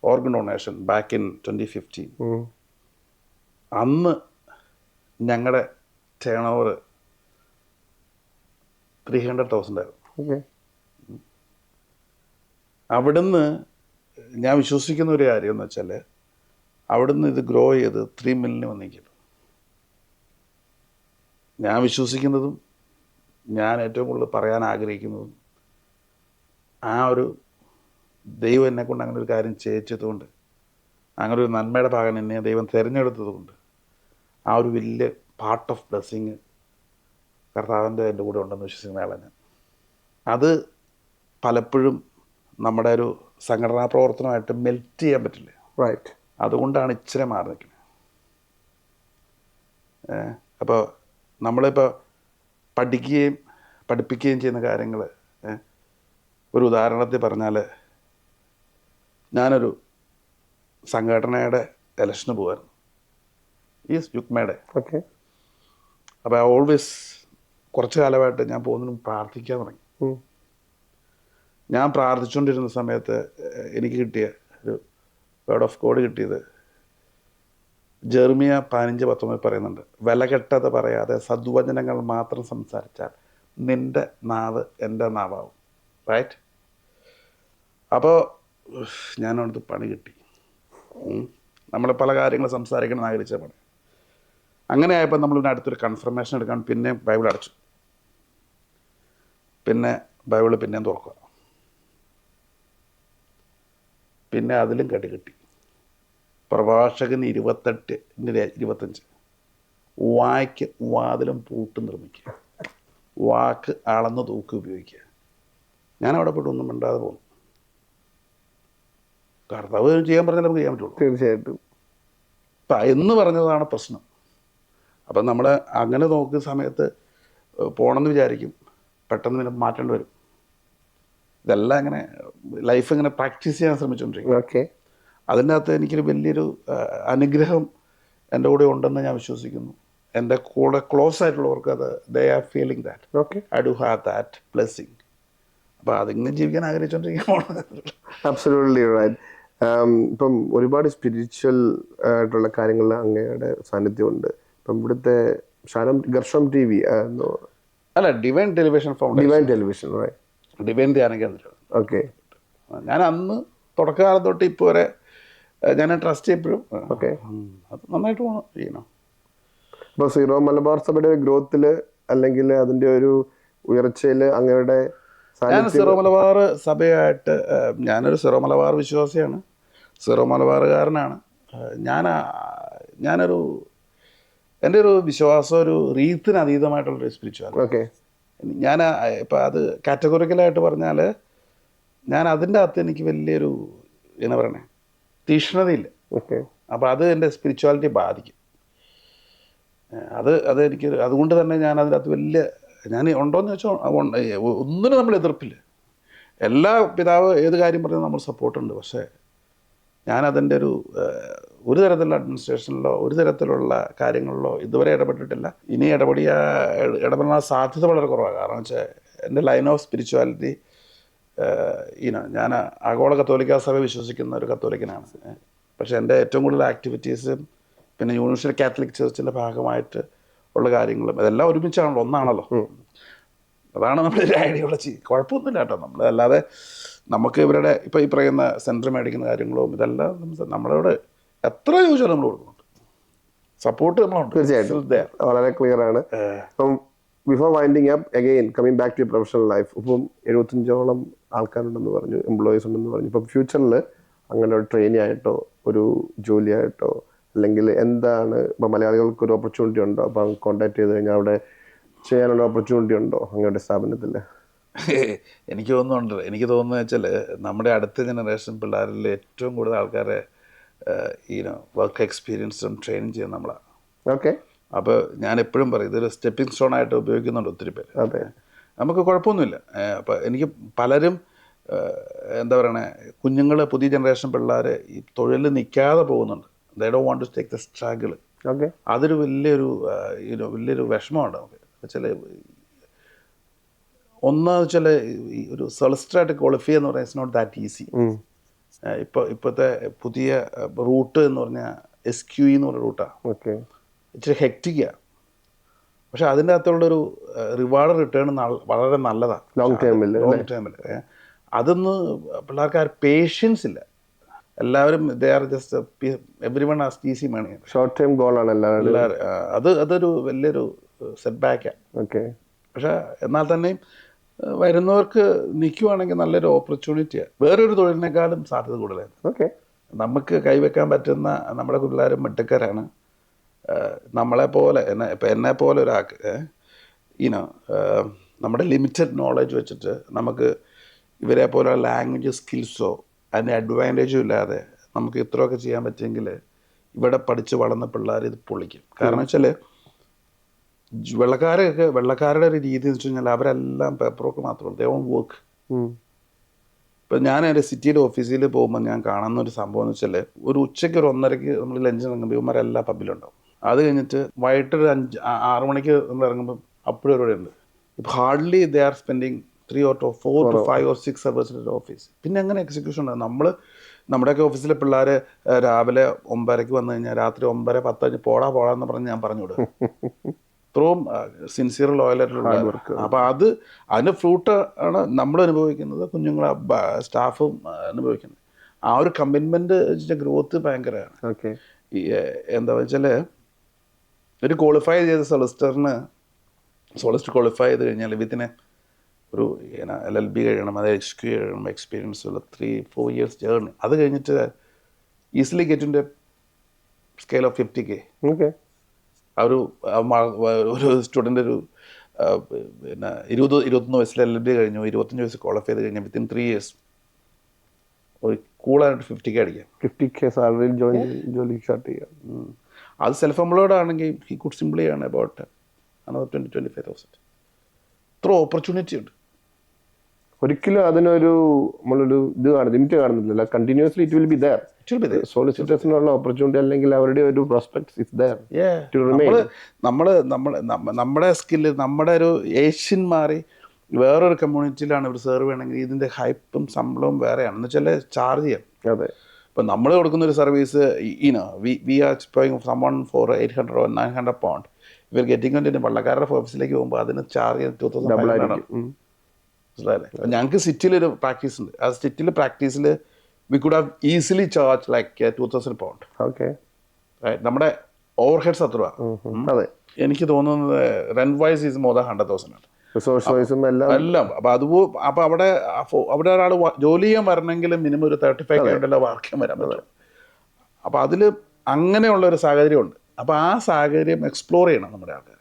organ donation back in 2015, അന്ന് ഞങ്ങളുടെ ടേൺ ഓവർ 300,000 ആയിരുന്നു. ഓക്കെ. അവിടുന്ന് ഞാൻ വിശ്വസിക്കുന്ന ഒരു കാര്യം എന്ന് വെച്ചാൽ അവിടുന്ന് ഇത് ഗ്രോ ചെയ്ത് 3 million വന്നിരിക്കും. ഞാൻ വിശ്വസിക്കുന്നതും ഞാൻ ഏറ്റവും കൂടുതൽ പറയാൻ ആഗ്രഹിക്കുന്നതും ആ ഒരു ദൈവം എന്നെക്കൊണ്ട് അങ്ങനെ ഒരു കാര്യം ചെയ്യിച്ചതുകൊണ്ട്, അങ്ങനെ ഒരു നന്മയുടെ ഭാഗം എന്നെ ദൈവം തിരഞ്ഞെടുത്തതുകൊണ്ട്, ആ ഒരു വലിയ പാർട്ട് ഓഫ് ബ്ലെസ്സിങ് കർത്താവിൻ്റെ എൻ്റെ കൂടെ ഉണ്ടെന്ന് വിശ്വസിക്കുന്ന ആളാണ് ഞാൻ. അത് പലപ്പോഴും നമ്മുടെ ഒരു സംഘടനാ പ്രവർത്തനമായിട്ട് മെൽറ്റ് ചെയ്യാൻ പറ്റില്ല. റൈറ്റ്. അതുകൊണ്ടാണ് ഇച്ചിരി മാറി നിൽക്കുന്നത്. അപ്പോൾ നമ്മളിപ്പോൾ പഠിപ്പിക്കുകയും ചെയ്യുന്ന കാര്യങ്ങൾ, ഒരു ഉദാഹരണത്തിൽ പറഞ്ഞാൽ, ഞാനൊരു സംഘടനയുടെ ഇലക്ഷന് പോകുമായിരുന്നു, ഈ യുഗ്മയുടെ. ഓക്കെ. അപ്പോൾ ഓൾവേസ് കുറച്ച് കാലമായിട്ട് ഞാൻ പോകുന്നതിനും പ്രാർത്ഥിക്കാൻ തുടങ്ങി. ഞാൻ പ്രാർത്ഥിച്ചുകൊണ്ടിരുന്ന സമയത്ത് എനിക്ക് കിട്ടിയ ഒരു വേർഡ് ഓഫ് ഗോഡ് കിട്ടിയത് ജെർമിയ 15:19 പറയുന്നുണ്ട്, വിലകെട്ടത് പറയാതെ സദ്വചനങ്ങൾ മാത്രം സംസാരിച്ചാൽ നിൻ്റെ നാവ് എൻ്റെ നാവാവും. റൈറ്റ്. അപ്പോൾ ഞാനവിടുത്തെ പണി കിട്ടി. നമ്മൾ പല കാര്യങ്ങൾ സംസാരിക്കണം എന്ന് ആഗ്രഹിച്ച പണി. അങ്ങനെ ആയപ്പോൾ നമ്മളിവിടെ അടുത്തൊരു കൺഫർമേഷൻ എടുക്കാൻ പിന്നെ ബൈബിൾ അടച്ചു. പിന്നെ ബൈബിൾ പിന്നെയും തുറക്കുക. പിന്നെ അതിലും കിട്ടി. പ്രഭാഷകൻ 28:25 വായ്ക്ക് വാതിലും പൂട്ടും നിർമ്മിക്കുക, വാക്ക് അളന്ന് തൂക്കി ഉപയോഗിക്കുക. ഞാനവിടെ പോയിട്ട് ഒന്നും മിണ്ടാതെ പോകുന്നു. കർത്താവ് ചെയ്യാൻ പറഞ്ഞാൽ നമുക്ക് ചെയ്യാൻ പറ്റുള്ളൂ. തീർച്ചയായിട്ടും. അപ്പം എന്ന് പറഞ്ഞതാണ് പ്രശ്നം. അപ്പം നമ്മൾ അങ്ങനെ നോക്കുന്ന സമയത്ത് പോകണമെന്ന് വിചാരിക്കും, പെട്ടെന്ന് പിന്നെ മാറ്റേണ്ടി വരും. ഇതെല്ലാം ഇങ്ങനെ ലൈഫ് ഇങ്ങനെ പ്രാക്ടീസ് ചെയ്യാൻ ശ്രമിച്ചുകൊണ്ടിരിക്കും. ഓക്കെ. അതിൻ്റെ അകത്ത് എനിക്കൊരു വലിയൊരു അനുഗ്രഹം എൻ്റെ കൂടെ ഉണ്ടെന്ന് ഞാൻ വിശ്വസിക്കുന്നു. എൻ്റെ കൂടെ ക്ലോസ് ആയിട്ടുള്ളവർക്ക് അത് they are feeling that okay. I do have that blessing. അപ്പോൾ അതിങ്ങനെ ജീവിക്കാൻ ആഗ്രഹിച്ചുകൊണ്ടിരിക്കുകയാണ്. Absolutely right. ഇപ്പം ഒരുപാട് സ്പിരിച്വൽ ആയിട്ടുള്ള കാര്യങ്ങളിൽ അങ്ങയുടെ സാന്നിധ്യമുണ്ട്. ഇപ്പം ഇവിടുത്തെ ഗർഷം TV അല്ല, divine television foundation, divine television, right, divine ധ്യാന കേന്ദ്രം. ഓക്കെ. ഞാൻ അന്ന് തുടക്കകാലം തൊട്ട് ഇപ്പോൾ വരെ ഞാൻ ട്രസ്റ്റ് ചെയ്യപ്പോഴും ഓക്കെ. അത് നന്നായിട്ട് പോകണം ചെയ്യണം. അപ്പോൾ സീറോ മലബാർ സഭയുടെ ഗ്രോത്തിൽ അല്ലെങ്കിൽ അതിൻ്റെ ഒരു ഉയർച്ചയിൽ അങ്ങയുടെ ഞാൻ സീറോ മലബാർ സഭയായിട്ട് ഞാനൊരു സീറോ മലബാർ വിശ്വാസിയാണ്, സീറോ മലബാറുകാരനാണ്. ഞാനൊരു എൻ്റെ ഒരു വിശ്വാസം ഒരു റീത്തിന് അതീതമായിട്ടുള്ളൊരു സ്പിരിച്വാലിറ്റി. ഓക്കെ. ഞാൻ ഇപ്പം അത് കാറ്റഗോറിക്കലായിട്ട് പറഞ്ഞാൽ ഞാൻ അതിൻ്റെ അകത്ത് എനിക്ക് വലിയൊരു എന്നാ പറയണേ തീക്ഷ്ണതയില്ല. ഓക്കെ. അപ്പോൾ അത് എൻ്റെ സ്പിരിച്വാലിറ്റി ബാധിക്കും. അത് എനിക്ക് അതുകൊണ്ട് തന്നെ ഞാൻ അതിനകത്ത് വലിയ ഞാൻ ഉണ്ടോയെന്ന് വെച്ചാൽ ഒന്നിനും നമ്മൾ എതിർപ്പില്ല. എല്ലാ പിതാവ് ഏത് കാര്യം പറഞ്ഞാൽ നമ്മൾ സപ്പോർട്ടുണ്ട്. പക്ഷേ ഞാനതിൻ്റെ ഒരു തരത്തിലുള്ള അഡ്മിനിസ്ട്രേഷനിലോ ഒരു തരത്തിലുള്ള കാര്യങ്ങളിലോ ഇതുവരെ ഇടപെട്ടിട്ടില്ല. ഇനി ഇടപെടാൻ സാധ്യത വളരെ കുറവാണ്. കാരണം വെച്ചാൽ എൻ്റെ ലൈൻ ഓഫ് സ്പിരിച്വാലിറ്റി ഞാൻ ആഗോള കത്തോലിക്ക സഭ വിശ്വസിക്കുന്ന ഒരു കത്തോലിക്കനാണ്. പക്ഷേ എൻ്റെ ഏറ്റവും കൂടുതൽ ആക്ടിവിറ്റീസും പിന്നെ യൂണിവേഴ്സൽ കാത്തലിക് ചർച്ചിൻ്റെ ഭാഗമായിട്ട് ഉള്ള കാര്യങ്ങളും ഇതെല്ലാം ഒരുമിച്ചാണല്ലോ, ഒന്നാണല്ലോ. അതാണ് നമ്മുടെ ഒരു ഐഡിയോളജി. കുഴപ്പമൊന്നുമില്ല കേട്ടോ. നമ്മൾ അല്ലാതെ നമുക്ക് ഇവരുടെ ഇപ്പോൾ ഈ പറയുന്ന സെൻറ്റർ മേടിക്കുന്ന കാര്യങ്ങളും ഇതെല്ലാം നമ്മളോട് എത്ര ചോദിച്ചാലും നമ്മൾ കൊടുക്കുന്നുണ്ട്, സപ്പോർട്ട് നമ്മളുണ്ട്. തീർച്ചയായിട്ടും വളരെ ക്ലിയർ ആണ്. അപ്പം before winding up again coming back to professional life, ഇപ്പം 75ഓളം ആൾക്കാരുണ്ടെന്ന് പറഞ്ഞു, എംപ്ലോയീസ് ഉണ്ടെന്ന് പറഞ്ഞു. ഇപ്പം ഫ്യൂച്ചറിൽ അങ്ങനെ ഒരു ട്രെയിനി ആയിട്ടോ ഒരു ജോലിയായിട്ടോ അല്ലെങ്കിൽ എന്താണ് ഇപ്പം മലയാളികൾക്ക് ഒരു ഓപ്പർച്യൂണിറ്റി ഉണ്ടോ? അപ്പം കോൺടാക്ട് ചെയ്ത് കഴിഞ്ഞാൽ അവിടെ ചെയ്യാനുള്ള ഓപ്പർച്യൂണിറ്റി ഉണ്ടോ അങ്ങയുടെ സ്ഥാപനത്തിൽ? എനിക്ക് തോന്നുന്നുണ്ട്. എനിക്ക് തോന്നുന്നത് വെച്ചാൽ നമ്മുടെ അടുത്ത ജനറേഷൻ പിള്ളേരിൽ ഏറ്റവും കൂടുതൽ ആൾക്കാരെ വർക്ക് എക്സ്പീരിയൻസും ട്രെയിനിങ് ചെയ്യുന്ന നമ്മളാണ്. ഓക്കെ. അപ്പോൾ ഞാൻ എപ്പോഴും പറയും ഇതൊരു സ്റ്റെപ്പിംഗ് സ്റ്റോൺ ആയിട്ട് ഉപയോഗിക്കുന്നുണ്ട് ഒത്തിരി പേര്. അതെ, നമുക്ക് കുഴപ്പമൊന്നുമില്ല. അപ്പോൾ എനിക്ക് പലരും എന്താ പറയണേ, കുഞ്ഞുങ്ങൾ പുതിയ ജനറേഷൻ പിള്ളേർ ഈ തൊഴിലിൽ നിൽക്കാതെ പോകുന്നുണ്ട്. They don't want to take the struggle. Okay. അതൊരു വലിയൊരു വിഷമമുണ്ട് നമുക്ക്. വെച്ചാൽ ഒന്നാന്ന് വെച്ചാൽ ഈ ഒരു സൊളിസിറ്ററായിട്ട് ക്വാളിഫൈ എന്ന് പറഞ്ഞാൽ ഇറ്റ്സ് നോട്ട് ദാറ്റ് ഈസി. ഇപ്പോഴത്തെ പുതിയ റൂട്ട് എന്ന് പറഞ്ഞാൽ SQE എന്ന് പറഞ്ഞ റൂട്ടാണ്. ഓക്കെ. ഇച്ചിരി ഹെക്റ്റിക്കാണ്. പക്ഷെ അതിൻ്റെ അകത്തുള്ളൊരു റിവാർഡ് റിട്ടേൺ വളരെ നല്ലതാണ് ലോങ് ടൈമിൽ. അതൊന്ന് പിള്ളേർക്ക് ആ പേഷ്യൻസ് ഇല്ല. എല്ലാവരും they are just every one has easy money. Short time ഗോളാണ് എല്ലാവരും. അതൊരു വലിയൊരു സെറ്റ് ബാക്കാണ്. ഓക്കെ. പക്ഷെ എന്നാൽ തന്നെയും വരുന്നവർക്ക് നിൽക്കുവാണെങ്കിൽ നല്ലൊരു ഓപ്പർച്യൂണിറ്റിയാണ്. വേറൊരു തൊഴിലിനേക്കാളും സാധ്യത കൂടുതലാണ്. ഓക്കെ. നമുക്ക് കൈവെക്കാൻ പറ്റുന്ന നമ്മുടെ പിള്ളേരും മിടുക്കരാണ്. നമ്മളെപ്പോലെ എന്നെപ്പോലെ ഒരാൾക്ക് നമ്മുടെ ലിമിറ്റഡ് നോളജ് വെച്ചിട്ട് നമുക്ക് ഇവരെ പോലെ ലാംഗ്വേജ് സ്കിൽസോ അതിൻ്റെ അഡ്വാൻറ്റേജും ഇല്ലാതെ നമുക്ക് ഇത്രയൊക്കെ ചെയ്യാൻ പറ്റുമെങ്കിൽ ഇവിടെ പഠിച്ച് വളർന്ന പിള്ളേർ ഇത് പൊളിക്കും. കാരണം വെച്ചാൽ വെള്ളക്കാരുടെ ഒരു രീതി എന്ന് വെച്ച് കഴിഞ്ഞാൽ അവരെല്ലാം പേപ്പർ വർക്ക് മാത്രമല്ല, ദേ ഓൺ വർക്ക്. ഇപ്പം ഞാൻ എൻ്റെ സിറ്റിയുടെ ഓഫീസിൽ പോകുമ്പോൾ ഞാൻ കാണുന്ന ഒരു സംഭവം എന്ന് വെച്ചാൽ ഒരു ഉച്ചയ്ക്ക് ഒരു 1:30 നമ്മൾ ലഞ്ച് ഇറങ്ങുമ്പോൾ ഇവന്മാരെല്ലാം പബ്ബിലുണ്ടാവും. അത് കഴിഞ്ഞിട്ട് വൈകിട്ട് ഒരു 6 മണിക്ക് നമ്മൾ ഇറങ്ങുമ്പോൾ അപ്പോഴും ഇവിടെ ഉണ്ട്. ഇപ്പം hardly they are spending 3 or 4 to 5 or 6 hours in office. പിന്നെ അങ്ങനെ എക്സിക്യൂഷൻ ഉണ്ടാകും. നമ്മുടെയൊക്കെ ഓഫീസിലെ പിള്ളേർ രാവിലെ 9:30 വന്നു കഴിഞ്ഞാൽ രാത്രി 9:10 പോടാന്ന് പറഞ്ഞ് ഞാൻ പറഞ്ഞു വിടും. ഇത്രയും സിൻസിയർ ലോയലായിട്ടുള്ള വർക്ക്. അപ്പോൾ അതിൻ്റെ ഫ്രൂട്ട് ആണ് നമ്മൾ അനുഭവിക്കുന്നത്, കുഞ്ഞുങ്ങളെ സ്റ്റാഫും അനുഭവിക്കുന്നത്. ആ ഒരു കമ്മിറ്റ്മെൻറ്റ് ഗ്രോത്ത് ഭയങ്കരമാണ്. ഓക്കെ. എന്താ വെച്ചാൽ ഒരു ക്വാളിഫൈ ചെയ്ത സോളിസിറ്റർ ക്വാളിഫൈ ചെയ്ത് കഴിഞ്ഞാൽ വിത്തിനെ ഒരു LLB കഴിയണം, അത് HQ കഴിയണം, എക്സ്പീരിയൻസ് ഉള്ള 3-4 years ജേർണി. അത് കഴിഞ്ഞിട്ട് ഈസിലി ഗെറ്റിൻ്റെ സ്കെയിൽ ഓഫ് 50K. ഓക്കെ. ഒരു സ്റ്റുഡൻ്റ് പിന്നെ 20-21 വയസ്സിൽ LLB കഴിഞ്ഞു, 25 വയസ്സ് ക്വാളിഫൈ ചെയ്ത് കഴിഞ്ഞാൽ വിത്തിൻ 3 years ഒരു കൂളായിട്ട് 50K അടിക്കാം. 50K സാലറിയിൽ ജോലി സ്റ്റാർട്ട് ചെയ്യാം. അത് സെൽഫ് എംപ്ലോയ്ഡ് ആണെങ്കിൽ ഹി കുഡ് സിംപ്ലി ആണ് അബൌട്ട് another 20-25,000. ഇത്ര ഓപ്പർച്യൂണിറ്റി ഉണ്ട്. ഒരിക്കലും അതിനൊരു നമ്മളൊരു ലിമിറ്റ് കാണുന്നില്ല. Continuously it will be there. സോളിസിറ്റേഴ്സിനുള്ള ഓപ്പർച്യൂണിറ്റി അല്ലെങ്കിൽ അവരുടെ ഒരു prospects is there to remain. നമ്മുടെ സ്കില്ല്, നമ്മുടെ ഒരു ഏഷ്യൻ മാറി വേറൊരു കമ്മ്യൂണിറ്റിയിലാണ് ഇവർ സെർവ് ചെയ്യണമെങ്കിൽ ഇതിൻ്റെ ഹൈപ്പും ശമ്പളവും വേറെയാണ്. എന്ന് വെച്ചാൽ ചാർജ് ചെയ്യാം. അതെ, ഇപ്പം നമ്മൾ കൊടുക്കുന്ന ഒരു service we are paying someone for 800 or 900 pound. ഇവർ ഗെറ്റിംഗ് വള്ളക്കാരുടെ ഓഫീസിലേക്ക് പോകുമ്പോൾ അതിന് ചാർജ് ചെയ്യാൻ 2,500. മനസ്സിലായില്ലേ? ഞങ്ങൾക്ക് സിറ്റിയിലൊരു പ്രാക്ടീസ് ഉണ്ട്. ആ സിറ്റിയിൽ പ്രാക്ടീസിൽ we could have easily charge like 2,000 pound. Okay, നമ്മുടെ ഓവർ ഹെഡ്സ് അത്ര. അതെ, എനിക്ക് തോന്നുന്നത് rent wise is more than 100,000 ആണ്. റിസോഴ്സ് വൈസും എല്ലാം. അപ്പോൾ അവിടെ ഒരാൾ ജോലി ചെയ്യാൻ വരണമെങ്കിൽ മിനിമം ഒരു 35K വർക്ക് ചെയ്യാൻ വരാൻ പറ്റും. അപ്പോൾ അതിൽ അങ്ങനെയുള്ള ഒരു സാഹചര്യമുണ്ട്. അപ്പോൾ ആ സാഹചര്യം എക്സ്പ്ലോർ ചെയ്യണം നമ്മുടെ ആൾക്കാർ.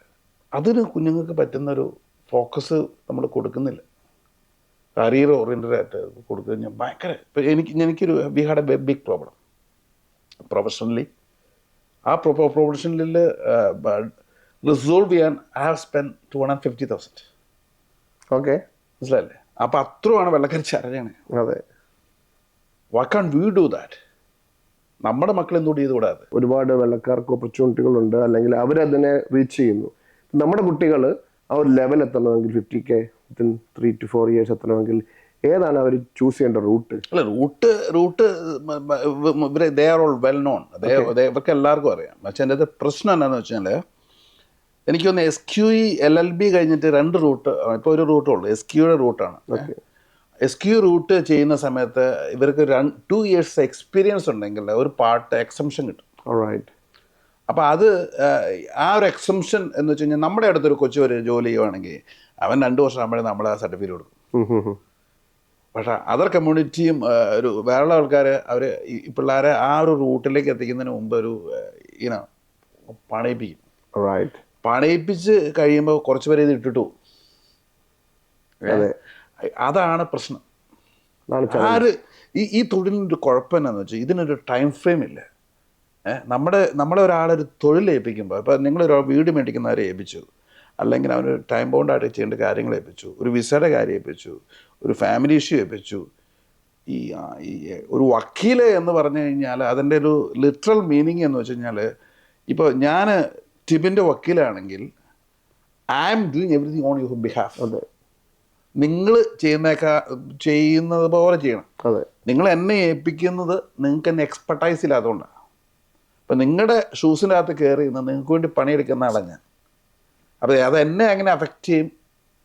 അതിന് കുഞ്ഞുങ്ങൾക്ക് പറ്റുന്നൊരു ഫോക്കസ് നമ്മൾ കൊടുക്കുന്നില്ല. കരിയർ ഓറിയൻറ്റഡ് ആയിട്ട് കൊടുത്തു ഭയങ്കര. ഇപ്പം എനിക്കൊരു we had a big problem professionally. ആ പ്രൊഫഷണലിൽ റിസോൾവ് ചെയ്യാൻ ഐ ഹാവ് സ്പെൻഡ് 250,000. ഓക്കെ, മനസ്സിലല്ലേ? അപ്പം അത്രയാണ് വെള്ളക്കരി ചരഞ്ഞാണ്. അതെ, why can we do that? നമ്മുടെ മക്കൾ എന്തുകൊണ്ട് ചെയ്തുകൂടാതെ? ഒരുപാട് വെള്ളക്കാർക്ക് ഓപ്പർച്യൂണിറ്റികളുണ്ട്, അല്ലെങ്കിൽ അവരതിനെ റീച്ച് ചെയ്യുന്നു. നമ്മുടെ കുട്ടികൾ ആ ഒരു ലെവൽ എത്തണമെങ്കിൽ 50K വിത്തിൻ 3 to 4 years എത്തണമെങ്കിൽ ഏതാണ് അവർ ചൂസ് ചെയ്യേണ്ട റൂട്ട്? അല്ല, route they are all well known. ഇവർക്ക് എല്ലാവർക്കും അറിയാം. പക്ഷെ എൻ്റെ പ്രശ്നം എന്താണെന്ന് വെച്ചാൽ എനിക്കൊന്ന് SQE LLB കഴിഞ്ഞിട്ട് 2 റൂട്ട്, ഇപ്പോൾ ഒരു റൂട്ടുള്ളൂ, SQEയുടെ റൂട്ടാണ്. SQE റൂട്ട് ചെയ്യുന്ന സമയത്ത് ഇവർക്ക് 2 years എക്സ്പീരിയൻസ് ഉണ്ടെങ്കിൽ ഒരു പാർട്ട് എക്സംഷൻ കിട്ടും. അപ്പോൾ അത് ആ ഒരു എക്സംഷൻ എന്ന് വെച്ച് കഴിഞ്ഞാൽ നമ്മുടെ അടുത്തൊരു കൊച്ചു ഒരു ജോലി ചെയ്യുവാണെങ്കിൽ അവൻ 2 വർഷം ആകുമ്പോഴേ നമ്മൾ ആ സർട്ടിഫിക്കറ്റ് കൊടുക്കും. പക്ഷേ അതർ കമ്മ്യൂണിറ്റിയും ഒരു വേറെ ആൾക്കാർ അവർ ഈ പിള്ളേരെ ആ ഒരു റൂട്ടിലേക്ക് എത്തിക്കുന്നതിന് മുമ്പ് ഒരു പണയിപ്പിക്കും. പണയിപ്പിച്ച് കഴിയുമ്പോൾ കുറച്ച് പേര് ഇത് ഇട്ടിട്ടു പോകും. അതാണ് പ്രശ്നം. ഈ തൊഴിലിൻ്റെ ഒരു കുഴപ്പം എന്താണെന്ന് വെച്ചാൽ ഇതിനൊരു ടൈം ഫ്രെയിം ഇല്ല. നമ്മളെ ഒരാളൊരു തൊഴിൽ ഏൽപ്പിക്കുമ്പോൾ, ഇപ്പോൾ നിങ്ങളൊരു വീട് മേടിക്കുന്നവരെ ഏൽപ്പിച്ചു, അല്ലെങ്കിൽ അവനൊരു ടൈം ബൗണ്ടായിട്ട് ചെയ്യേണ്ട കാര്യങ്ങൾ ഏൽപ്പിച്ചു, ഒരു വിസയുടെ കാര്യം ഏൽപ്പിച്ചു, ഒരു ഫാമിലി ഇഷ്യൂ ഏൽപ്പിച്ചു. ഈ ഒരു വക്കീൽ എന്ന് പറഞ്ഞു കഴിഞ്ഞാൽ അതിൻ്റെ ഒരു ലിറ്ററൽ മീനിങ് എന്ന് വെച്ച് കഴിഞ്ഞാൽ, ഇപ്പോൾ ഞാൻ ടിബിൻ്റെ വക്കീലാണെങ്കിൽ I am doing everything on your behalf. നിങ്ങൾ ചെയ്യുന്നത് പോലെ ചെയ്യണം. നിങ്ങൾ എന്നെ ഏൽപ്പിക്കുന്നത് നിങ്ങൾക്ക് എന്നെ എക്സ്പെർട്ടൈസ് ഇല്ലാത്തതുകൊണ്ടാണ്. അപ്പം നിങ്ങളുടെ ഷൂസിൻ്റെ അകത്ത് കയറി നിങ്ങൾക്ക് വേണ്ടി പണിയെടുക്കുന്ന ആളാണ് ഞാൻ. അപ്പോൾ അത് എന്നെ എങ്ങനെ അഫക്റ്റ് ചെയ്യും,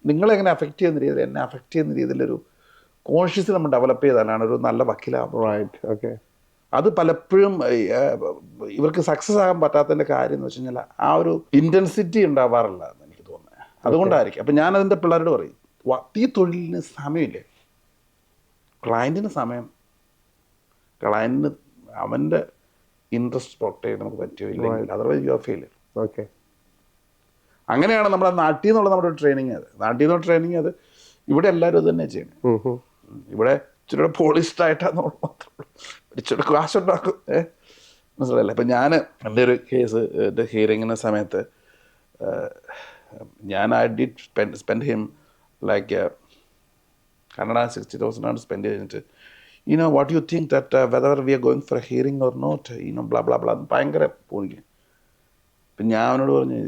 നിങ്ങളെങ്ങനെ അഫക്റ്റ് ചെയ്യുന്ന രീതിയിൽ എന്നെ അഫക്റ്റ് ചെയ്യുന്ന രീതിയിലൊരു കോൺഷ്യസ് നമ്മൾ ഡെവലപ്പ് ചെയ്താലാണ് ഒരു നല്ല വക്കീലാകും. അത് പലപ്പോഴും ഇവർക്ക് സക്സസ് ആകാൻ പറ്റാത്തതിൻ്റെ കാര്യം എന്ന് വെച്ച് കഴിഞ്ഞാൽ ആ ഒരു ഇൻറ്റൻസിറ്റി ഉണ്ടാവാറില്ല എന്ന് എനിക്ക് തോന്നുന്നത്. അതുകൊണ്ടായിരിക്കും. അപ്പം ഞാനതിൻ്റെ പിള്ളേരോട് പറയും, ഈ തൊഴിലിന് സമയമില്ലേ, ക്ലയൻറ്റിന് സമയം, ക്ലയൻറ്റിന് അവൻ്റെ ഇൻട്രസ്റ്റ് പ്രൊട്ടക്ട് ചെയ്യാൻ നമുക്ക് പറ്റുമോ ഇല്ലെങ്കിൽ അതർവൈസ് യു ആർ ഫെയിലിയർ. അങ്ങനെയാണ് നമ്മുടെ നാട്ടിൽ നിന്നുള്ള നമ്മുടെ ട്രെയിനിങ്. നാട്ടിൽ നിന്നുള്ള ട്രെയിനിങ് അത് ഇവിടെ എല്ലാവരും അത് തന്നെ ചെയ്യണം. ഇവിടെ ഇച്ചിരി പോളിഷ്ഡ് ആയിട്ടാന്ന് മാത്രമേ ഇച്ചിരി കാശുണ്ടാക്കും. മനസ്സിലല്ലേ? അപ്പം ഞാൻ എൻ്റെ ഒരു കേസ് ഹിയറിങ്ങിന് സമയത്ത് ഞാൻ I did spend him like Canada 60,000 spend ചെയ്തിട്ട് what do you think that whether we are going for a hearing or not, blah blah blah, ഭയങ്കര പോണിക്ക്. അപ്പം ഞാൻ അവനോട് പറഞ്ഞു,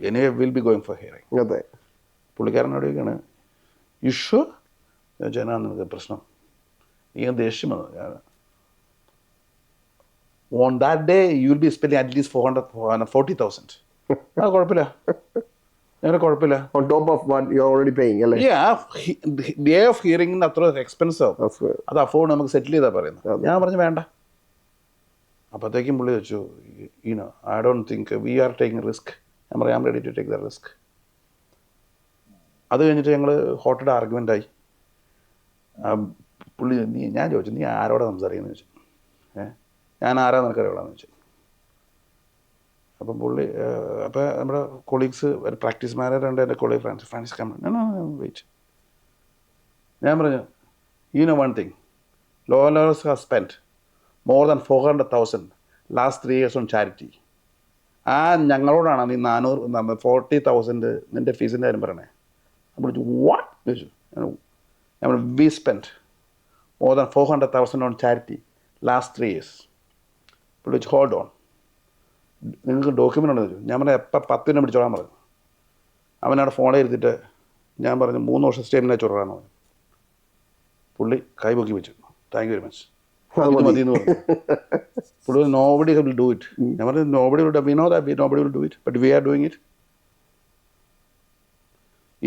anyway we'll be going for hearing. പുള്ളിക്കാരനോട് ചോദിക്കുകയാണ്, you sure? ജനാ നിനക്ക് പ്രശ്നം, ഈ ദേഷ്യം വന്നു. On that day you will be spending at least 40,000. അത് കുഴപ്പമില്ല, ഞങ്ങളുടെ കുഴപ്പമില്ല. On top of what you're already paying, അല്ലേ? ഡേ ഓഫ് ഹിയറിംഗിന് അത്ര എക്സ്പെൻസ് ആവും. അത് അഫോർഡ് നമുക്ക് സെറ്റിൽ ചെയ്താൽ പറയുന്നത്. ഞാൻ പറഞ്ഞു വേണ്ട. അപ്പോഴത്തേക്കും പുള്ളി വെച്ചു, I don't think we are taking risk. ഞാൻ പറയാം, I am ready to take the risk. അത് കഴിഞ്ഞിട്ട് ഞങ്ങൾ ഹോട്ടഡ് ആർഗ്യുമെൻ്റായി. പുള്ളി ഞാൻ ചോദിച്ചു, നീ ആരോടെ സംസാരിക്കുന്നത് ചോദിച്ചു. ഞാൻ ആരാ നിനക്കറിയാമെന്ന് ചോദിച്ചു. അപ്പം പുള്ളി അപ്പോൾ നമ്മുടെ കൊളീഗ്സ് ഒരു പ്രാക്ടീസ് മാനേജറുണ്ട്, എൻ്റെ കൊളീഗ് ഫ്രാൻസിസ് കമ്പനി വെയിറ്റ്. ഞാൻ പറഞ്ഞു, one thing, lawyers have spent more than 400,000 last 3 years on charity. ആ ഞങ്ങളോടാണ് നീ 40,000 നിൻ്റെ ഫീസിൻ്റെ കാര്യം പറയണേ. നമ്മൾ വാട്ട് ചോദിച്ചു. നമ്മൾ we spend more than 400,000 on charity last 3 years. വിളിച്ച് ഹോൾഡ് ഓൺ, നിങ്ങൾക്ക് ഡോക്യുമെൻ്റ് ഉണ്ടെന്ന് ചോദിച്ചു. ഞാൻ പറഞ്ഞു എപ്പം 10 മിനിറ്റ് പിടിച്ചോളാൻ പറഞ്ഞു. അവനവിടെ ഫോണിൽ ഇരുത്തിയിട്ട് ഞാൻ പറഞ്ഞു 3 വർഷം സ്റ്റേമിനെ ചൊറാന്ന് പറഞ്ഞു. പുള്ളി കൈ പൊക്കി വെച്ചു, താങ്ക് യു വെരി മച്ച്, മതി എന്ന് പറഞ്ഞു. പുള്ളി നോബഡി വിൽ ഡു ഇറ്റ്. ഞാൻ പറഞ്ഞു nobody will we know that nobody will do it but we are doing it.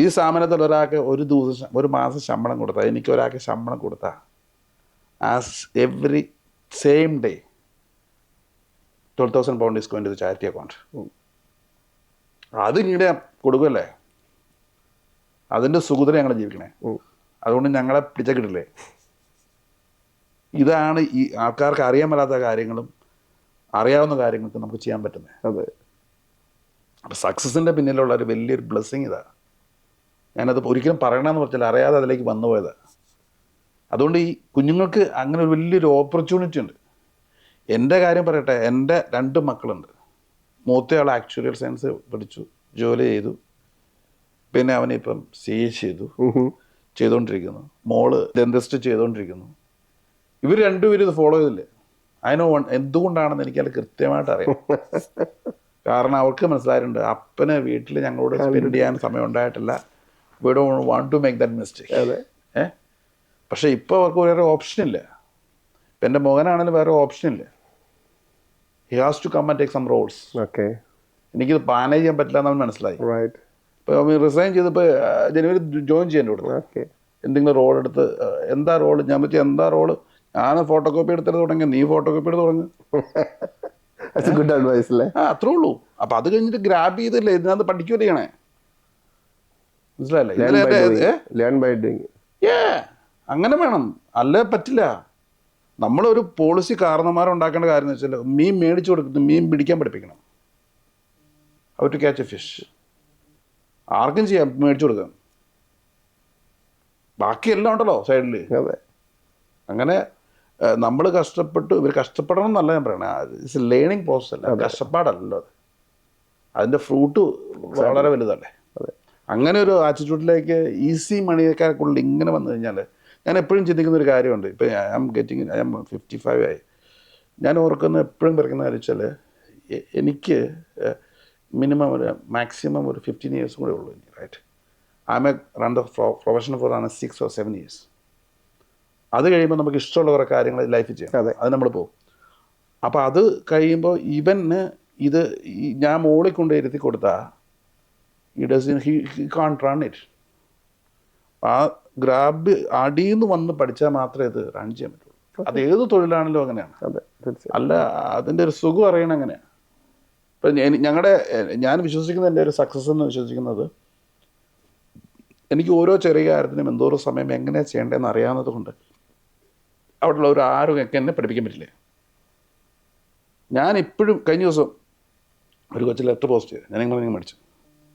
ഈ സ്ഥാപനത്തിൽ ഒരാൾക്ക് ഒരു ദിവസം ഒരു മാസം ശമ്പളം കൊടുത്താൽ, എനിക്ക് ഒരാൾക്ക് ശമ്പളം കൊടുത്താൽ as every same day 12,000 pound is going to the charity account. അത് ഇങ്ങനെ കൊടുക്കുമല്ലേ, അതിൻ്റെ സുഖത്തിൽ ഞങ്ങൾ ജീവിക്കണേ. അതുകൊണ്ട് ഞങ്ങളെ പിടിച്ച കിട്ടില്ലേ. ഇതാണ് ഈ ആൾക്കാർക്ക് അറിയാൻ മേലാത്ത കാര്യങ്ങളും അറിയാവുന്ന കാര്യങ്ങൾക്ക് നമുക്ക് ചെയ്യാൻ പറ്റുന്നത്. അതെ. അപ്പം സക്സസിൻ്റെ പിന്നിലുള്ള ഒരു വലിയൊരു ബ്ലെസ്സിങ് ഇതാണ്. ഞാനത് ഒരിക്കലും പറയണമെന്ന് പറഞ്ഞാൽ അറിയാതെ അതിലേക്ക് വന്നു പോയതാണ്. അതുകൊണ്ട് ഈ കുഞ്ഞുങ്ങൾക്ക് അങ്ങനെ ഒരു വലിയൊരു ഓപ്പർച്യൂണിറ്റി ഉണ്ട്. എൻ്റെ കാര്യം പറയട്ടെ, എൻ്റെ 2 മക്കളുണ്ട്. മൂത്തയാൾ ആക്ച്വറിയൽ സയൻസ് പഠിച്ചു, ജോലി ചെയ്തു. പിന്നെ അവനിപ്പം CA ചെയ്തുകൊണ്ടിരിക്കുന്നു. മോള് ഡെന്റിസ്റ്റ് ചെയ്തുകൊണ്ടിരിക്കുന്നു. ഇവർ രണ്ടുപേരും ഇത് ഫോളോ ചെയ്തില്ലേ. അതിന് എന്തുകൊണ്ടാണെന്ന് എനിക്കത് കൃത്യമായിട്ട് അറിയാം. കാരണം അവർക്ക് മനസ്സിലായിട്ടുണ്ട്, അപ്പന് വീട്ടിൽ ഞങ്ങളോട് സ്പെൻഡ് ചെയ്യാൻ സമയം ഉണ്ടായിട്ടില്ല. We don't want to make that mistake. പക്ഷേ ഇപ്പോൾ അവർക്ക് വേറെ ഓപ്ഷനില്ല. ഇപ്പം എൻ്റെ മകനാണെങ്കിലും വേറെ ഓപ്ഷനില്ല. He has to come and take some roles. എനിക്കിത് മാനേജ് ചെയ്യാൻ പറ്റില്ല എന്ന് അവൻ മനസ്സിലായി. ഇപ്പോൾ അവൻ റിസൈൻ ചെയ്തപ്പോൾ ജനുവരി ജോയിൻ ചെയ്യാൻ കൊടുത്തു. എന്തെങ്കിലും റോൾ എടുത്ത് എന്താ റോള്, ഞാൻ പറ്റി എന്താ റോള്, ഞാൻ ഫോട്ടോ കോപ്പി എടുത്തിട്ട് തുടങ്ങി, നീ ഫോട്ടോ കോപ്പി എടുത്ത് തുടങ്ങി. അത്രേ ഉള്ളൂ. അപ്പം അത് കഴിഞ്ഞിട്ട് ഗ്രാബ് ചെയ്തില്ലേ, ഇതിനകത്ത് പഠിക്കുകയല്ലേ ചെയ്യണേ. മനസ്സിലായില്ലേ? അങ്ങനെ വേണം, അല്ലേ പറ്റില്ല. നമ്മളൊരു പോളിസി കാരണന്മാരുണ്ടാക്കേണ്ട കാര്യം എന്ന് വെച്ചാൽ മീൻ മേടിച്ചു കൊടുക്കുന്നത് മീൻ പിടിക്കാൻ പഠിപ്പിക്കണം. How to catch a fish ആർക്കും ചെയ്യാം, മേടിച്ചു കൊടുക്കാം. ബാക്കിയെല്ലാം ഉണ്ടല്ലോ സൈഡിൽ. അങ്ങനെ നമ്മൾ കഷ്ടപ്പെട്ടു, ഇവർ കഷ്ടപ്പെടണം എന്നല്ല ഞാൻ പറയണേ. ഇറ്റ്സ് എ ലേണിംഗ് പ്രോസസ് അല്ല, കഷ്ടപ്പാടല്ലോ അത്. അതിൻ്റെ ഫ്രൂട്ട് വളരെ വലുതല്ലേ. അങ്ങനെ ഒരു ആറ്റിറ്റ്യൂഡിലേക്ക് ഈസി മണിയേക്കാൾക്കുള്ളിൽ ഇങ്ങനെ വന്നു കഴിഞ്ഞാൽ, ഞാൻ എപ്പോഴും ചിന്തിക്കുന്ന ഒരു കാര്യമുണ്ട്. ഇപ്പോൾ ഐ എം 55 ആയി. ഞാൻ ഓർക്കുന്ന എപ്പോഴും പറയുന്ന കാര്യം വെച്ചാൽ, എനിക്ക് മിനിമം മാക്സിമം ഒരു 15 years കൂടെ ഉള്ളൂ ഇനി. Right, I am a run the profession for 6 or 7 years. അത് കഴിയുമ്പോൾ നമുക്ക് ഇഷ്ടമുള്ള കുറേ കാര്യങ്ങൾ ലൈഫിൽ ചെയ്യാം. അത് നമ്മൾ പോകും. അപ്പോൾ അത് കഴിയുമ്പോൾ ഇവന് ഇത് ഞാൻ മോളിൽ കൊണ്ട് ഇരുത്തി കൊടുത്താൽ he can't run it. ആ ഗ്രാബ് അടിയിൽ നിന്ന് വന്ന് പഠിച്ചാൽ മാത്രമേ ഇത് റൺ ചെയ്യാൻ പറ്റുള്ളൂ. അത് ഏത് തൊഴിലാണെങ്കിലും അങ്ങനെയാണ്. അല്ല, അതിൻ്റെ ഒരു സുഖം അറിയണം അങ്ങനെയാണ്. ഇപ്പം ഞാൻ വിശ്വസിക്കുന്നത്, എൻ്റെ ഒരു സക്സസ് എന്ന് വിശ്വസിക്കുന്നത്, എനിക്ക് ഓരോ ചെറിയ കാര്യത്തിനും എന്തോരം സമയം എങ്ങനെയാണ് ചെയ്യേണ്ടതെന്ന് അറിയാവുന്നത് കൊണ്ട് അവിടെയുള്ള ഒരു ആരും എന്നെ പഠിപ്പിക്കാൻ പറ്റില്ല. ഞാൻ ഇപ്പോഴും കഴിഞ്ഞ ദിവസം ഒരു കൊച്ചു ലെറ്റർ പോസ്റ്റ് ചെയ്ത് ഞാൻ ഇങ്ങനെ മേടിച്ചു,